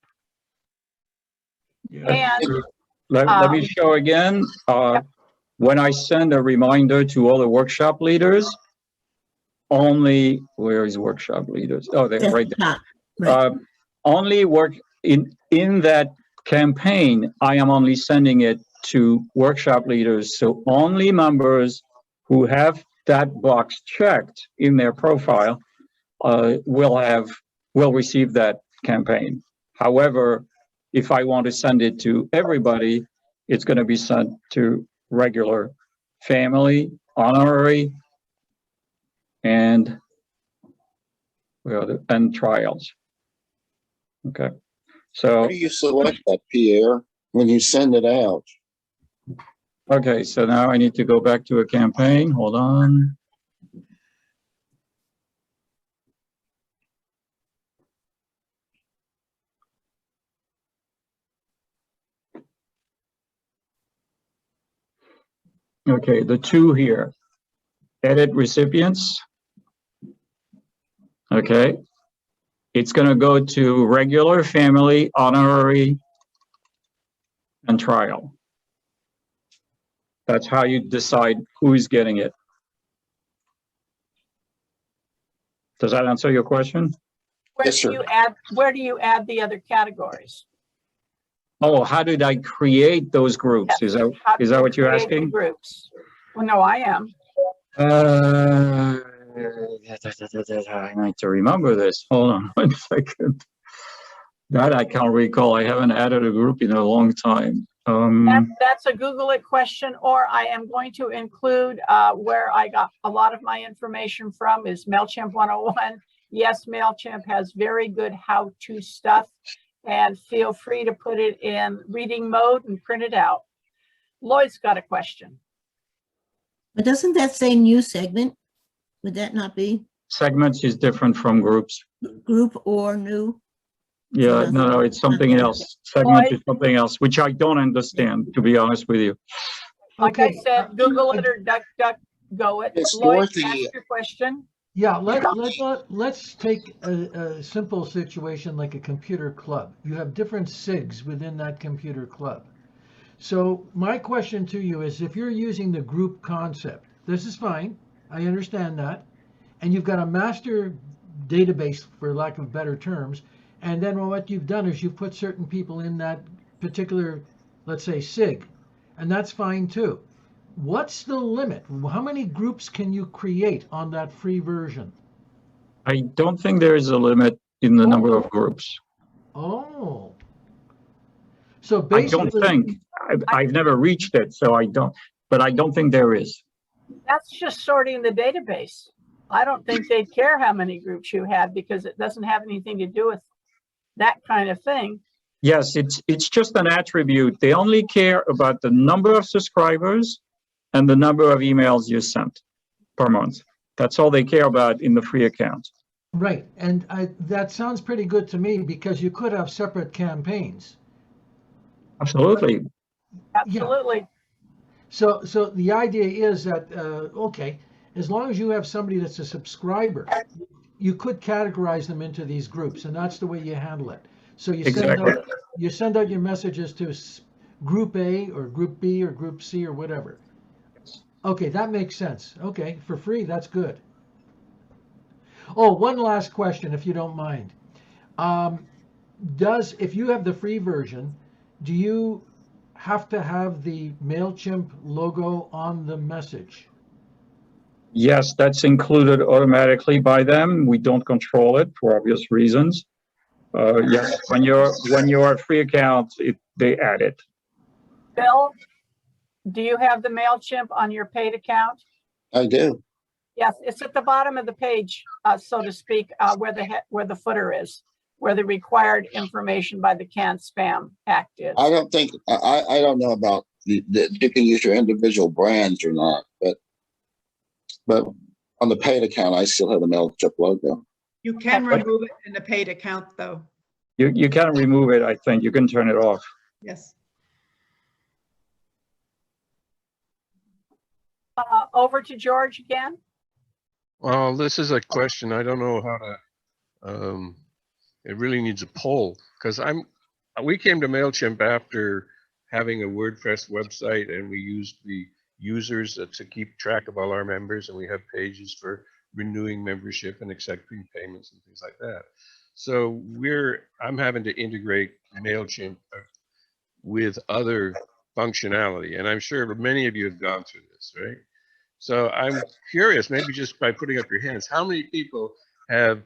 And let me show again. When I send a reminder to all the workshop leaders, only, where is workshop leaders? Oh, they're right there. Right. Only work in that campaign, I am only sending it to workshop leaders. So only members who have that box checked in their profile will receive that campaign. However, if I want to send it to everybody, it's going to be sent to regular, family, honorary, and trials. Okay. So How do you select that, Pierre, when you send it out? okay, so now I need to go back to a campaign. Hold on. Okay, the 2 here. Edit recipients. Okay. It's going to go to regular, family, honorary, and trial. That's how you decide who's getting it. Does that answer your question? where Yes, do sir. you add? Where do you add the other categories? Oh, how did I create those groups? Yes. Is How do that you what you're create the asking? groups? Well, no, I am. I need to remember this. Hold on 1 second. That I can't recall. I haven't added a group in a long time. That's a Google it question, or I am going to include where I got a lot of my information from is Mailchimp 101. Yes, Mailchimp has very good how-to stuff, and feel free to put it in reading mode and print it out. Lloyd's got a question. But doesn't that say new segment? Would that not be Segments is different from groups. group or new? Yeah, no, it's something else. Segment is something else, which I don't understand, to be honest with you. Like I said, Google it or DuckDuckGo it. Yes, Lloyd, Dorothy. ask your question. Yeah, let's take a simple situation like a computer club. You have different SIGs within that computer club. So my question to you is, if you're using the group concept, this is fine, I understand that, and you've got a master database, for lack of better terms, and then what you've done is you've put certain people in that particular, let's say, SIG, and that's fine too. What's the limit? How many groups can you create on that free version? I don't think there is a limit in the number of groups. Oh. So I basically, don't think. I've never reached it, so I don't, but I don't think there is. That's just sorting the database. I don't think they'd care how many groups you had because it doesn't have anything to do with that kind of thing. Yes, it's just an attribute. They only care about the number of subscribers and the number of emails you sent per month. That's all they care about in the free account. Right, and that sounds pretty good to me because you could have separate campaigns. Absolutely. Absolutely. So the idea is that, okay, as long as you have somebody that's a subscriber, you could categorize them into these groups, and that's the way you handle it. So Exactly. you send out your messages to group A or group B or group C or whatever. Okay, that makes sense. Okay, for free, that's good. Oh, one last question, if you don't mind. If you have the free version, do you have to have the Mailchimp logo on the message? Yes, that's included automatically by them. We don't control it for obvious reasons. Yes, when you're a free account, they add it. Bill, do you have the Mailchimp on your paid account? I do. Yes, it's at the bottom of the page, so to speak, where the footer is, where the required information by the Canned Spam Act is. I don't think, I don't know about that you can use your individual brands or not, but on the paid account, I still have the Mailchimp logo. You can remove it in the paid account, though. You can remove it, I think. You can turn it off. Yes. Over to George again. Well, this is a question. I don't know how to, it really needs a poll because we came to MailChimp after having a WordPress website, and we used the users to keep track of all our members, and we have pages for renewing membership and accepting payments and things like that. So I'm having to integrate MailChimp with other functionality, and I'm sure many of you have gone through this, right? So I'm curious, maybe just by putting up your hands, how many people are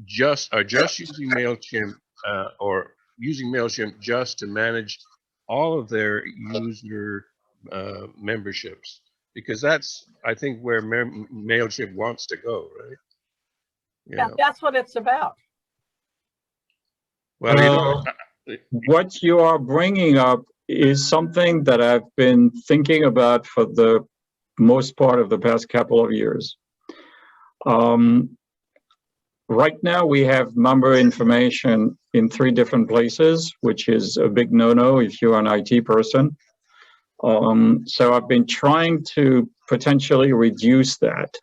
just using MailChimp or using MailChimp just to manage all of their user memberships? Because that's, I think, where MailChimp wants to go, right? Yeah, that's what it's about. Well, What you are bringing up is something that I've been thinking about for the most part of the past couple of years. Right now, we have member information in 3 different places, which is a big no-no if you're an IT person. So I've been trying to potentially reduce that.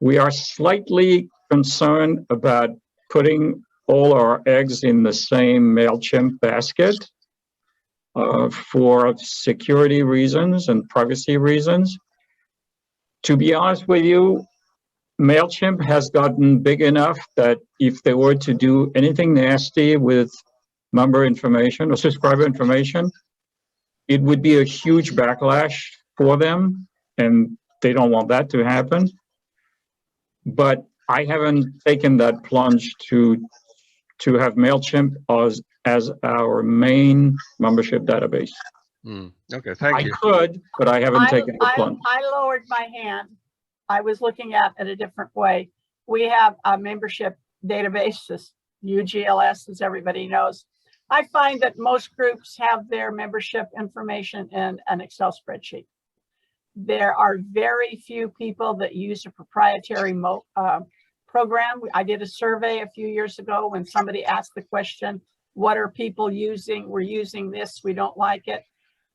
We are slightly concerned about putting all our eggs in the same MailChimp basket for security reasons and privacy reasons. To be honest with you, MailChimp has gotten big enough that if they were to do anything nasty with member information or subscriber information, it would be a huge backlash for them, and they don't want that to happen. But I haven't taken that plunge to have MailChimp as our main membership database. Okay, thank you. I could, but I haven't taken the plunge. I lowered my hand. I was looking at it a different way. We have a membership database, this UGLS, as everybody knows. I find that most groups have their membership information in an Excel spreadsheet. There are very few people that use a proprietary program. I did a survey a few years ago when somebody asked the question, what are people using? We're using this, we don't like it.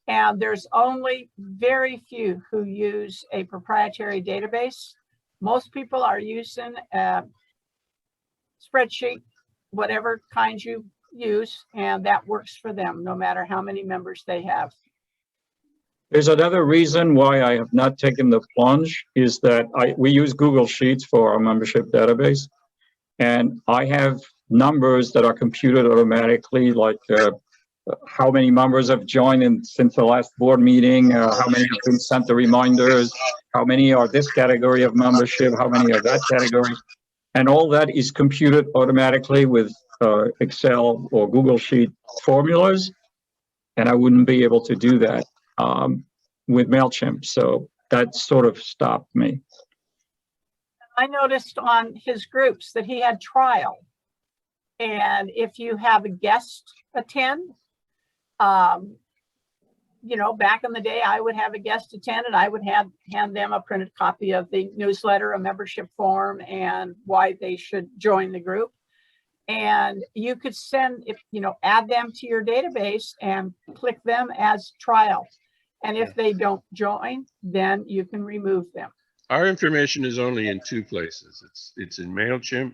And there's only very few who use a proprietary database. Most people are using a spreadsheet, whatever kind you use, and that works for them, no matter how many members they have. There's another reason why I have not taken the plunge is that we use Google Sheets for our membership database, and I have numbers that are computed automatically, like how many members have joined since the last board meeting, how many have been sent the reminders, how many are this category of membership, how many are that category, and all that is computed automatically with Excel or Google Sheet formulas, and I wouldn't be able to do that with MailChimp, so that sort of stopped me. I noticed on his groups that he had trial, And if you have a guest attend, you know, back in the day, I would have a guest attend and I would hand them a printed copy of the newsletter, a membership form, and why they should join the group. And you could send, if you know, add them to your database and click them as trial. And if they don't join, then you can remove them. Our information is only in two places. It's in Mailchimp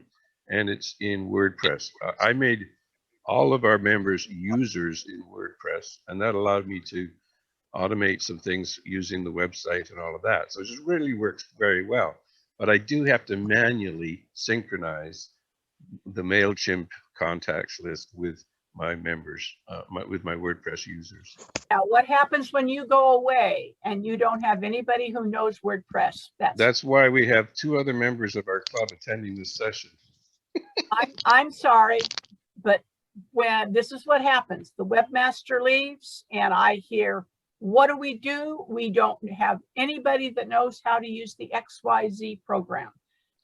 and it's in WordPress. I made all of our members users in WordPress, and that allowed me to automate some things using the website and all of that. So it just really works very well. But I do have to manually synchronize the Mailchimp contacts list with my members, with my WordPress users. Now, what happens when you go away and you don't have anybody who knows WordPress? That's why we have two other members of our club attending this session. I'm sorry, but when this is what happens, the webmaster leaves and I hear, what do? We don't have anybody that knows how to use the XYZ program.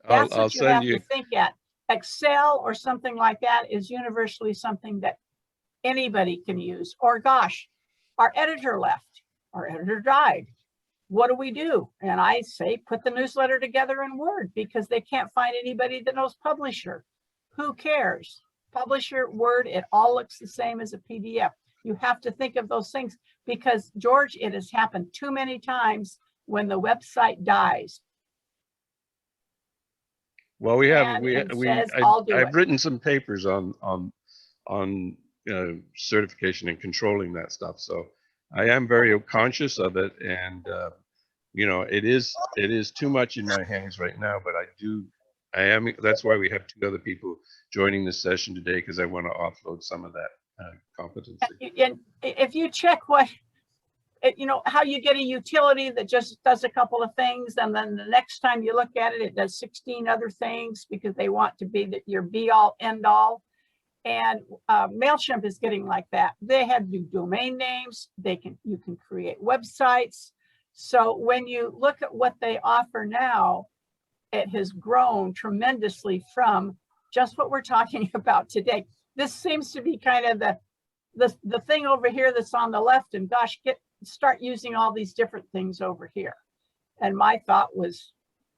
That's what you have to think at. Excel or something like that is universally something that anybody can use. Or gosh, our editor left, our editor died. What do? And I say, put the newsletter together in Word because they can't find anybody that knows Publisher. Who cares? Publisher, Word, it all looks the same as a PDF. You have to think of those things because, George, it has happened too many times when the website dies. Well, I've written some papers on certification and controlling that stuff. So I am very conscious of it, and you know, it is too much in my hands right now. But that's why we have two other people joining this session today, because I want to offload some of that competency. And if you check you know, how you get a utility that just does a couple of things, and then the next time you look at it, it does 16 other things because they want to be your be all end all. And Mailchimp is getting like that. They have new domain names. You can create websites. So when you look at what they offer now, it has grown tremendously from just what we're talking about today. This seems to be kind of the thing over here that's on the left, and gosh, start using all these different things over here. And my thought was,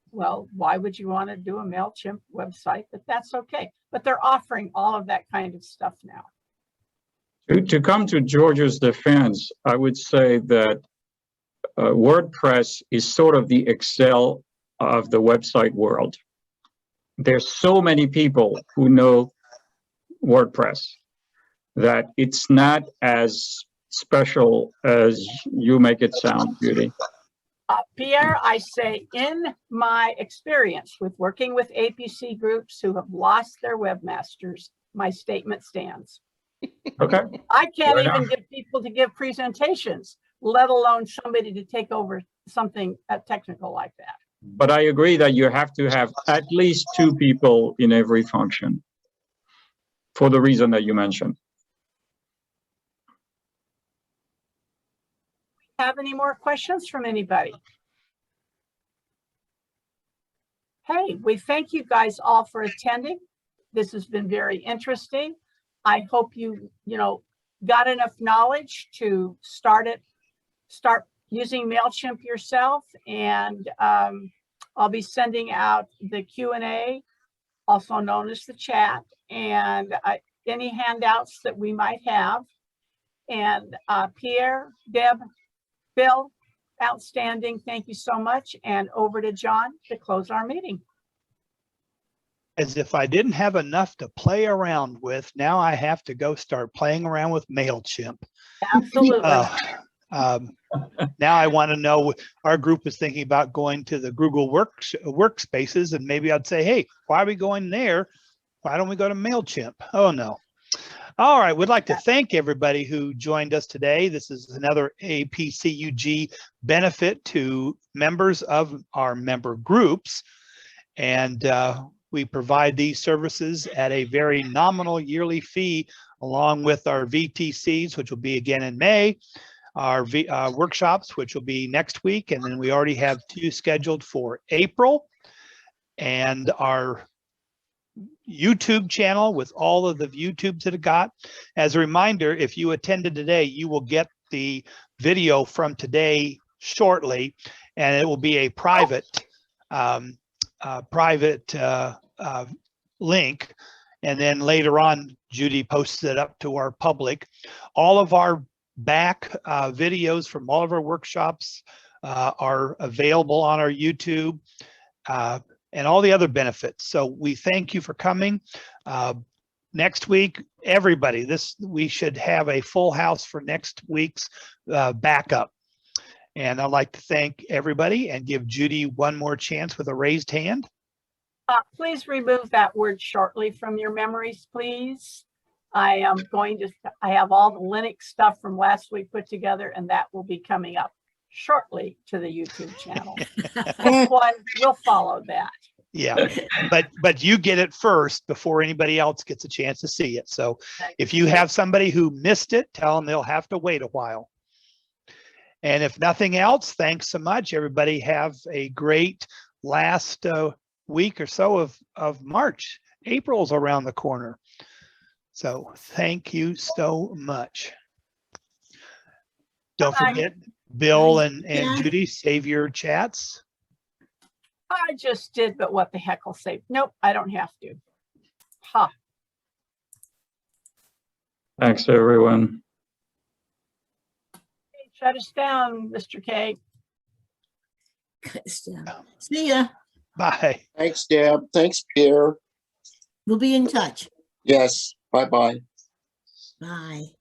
well, why would you want to do a Mailchimp website? But that's okay. But they're offering all of that kind of stuff now. To come to George's defense, I would say that WordPress is sort of the Excel of the website world. There's so many people who know WordPress that it's not as special as you make it sound, Judy. Pierre, I say in my experience with working with APC groups who have lost their webmasters, my statement stands. Okay. I can't even get people to give presentations, let alone somebody to take over something technical like that. But I agree that you have to have at least two people in every function for the reason that you mentioned. Have any more questions from anybody? Hey, we thank you guys all for attending. This has been very interesting. I hope you got enough knowledge to start using Mailchimp yourself. And I'll be sending out the Q&A, also known as the chat, and any handouts that we might have. And Pierre, Deb, Bill, outstanding. Thank you so much. And over to John to close our meeting. As if I didn't have enough to play around with, now I have to go start playing around with Mailchimp. Absolutely. Now I want to know, our group is thinking about going to the Google Workspaces, and maybe I'd say, hey, why are we going there? Why don't we go to Mailchimp? Oh, no. All right, we'd like to thank everybody who joined us today. This is another APCUG benefit to members of our member groups. And we provide these services at a very nominal yearly fee, along with our VTCs, which will be again in May, our workshops, which will be next week. And then we already have 2 scheduled for April. And our YouTube channel with all of the YouTubes that it got. As a reminder, if you attended today, you will get the video from today shortly, and it will be a private link. And then later on, Judy posts it up to our public. All of our back videos from all of our workshops are available on our YouTube, and all the other benefits. So we thank you for coming. Next week, everybody, we should have a full house for next week's backup. And I'd like to thank everybody and give Judy one more chance with a raised hand. Please remove that word shortly from your memories, please. I have all the Linux stuff from last week put together, and that will be coming up shortly to the YouTube channel. This one will follow that. Yeah, but you get it first before anybody else gets a chance to see it. So if you have somebody who missed it, tell them they'll have to wait a while. And if nothing else, thanks so much. Everybody have a great last week or so of March. April's around the corner. So thank you so much. Don't forget, Bill and Judy, save your chats. I just did, but what the heck, I'll save. Nope, I don't have to. Ha. Thanks, everyone. Shut us down, Mr. K. See ya. Bye. Thanks, Deb. Thanks, Pierre. We'll be in touch. Yes. Bye-bye. Bye.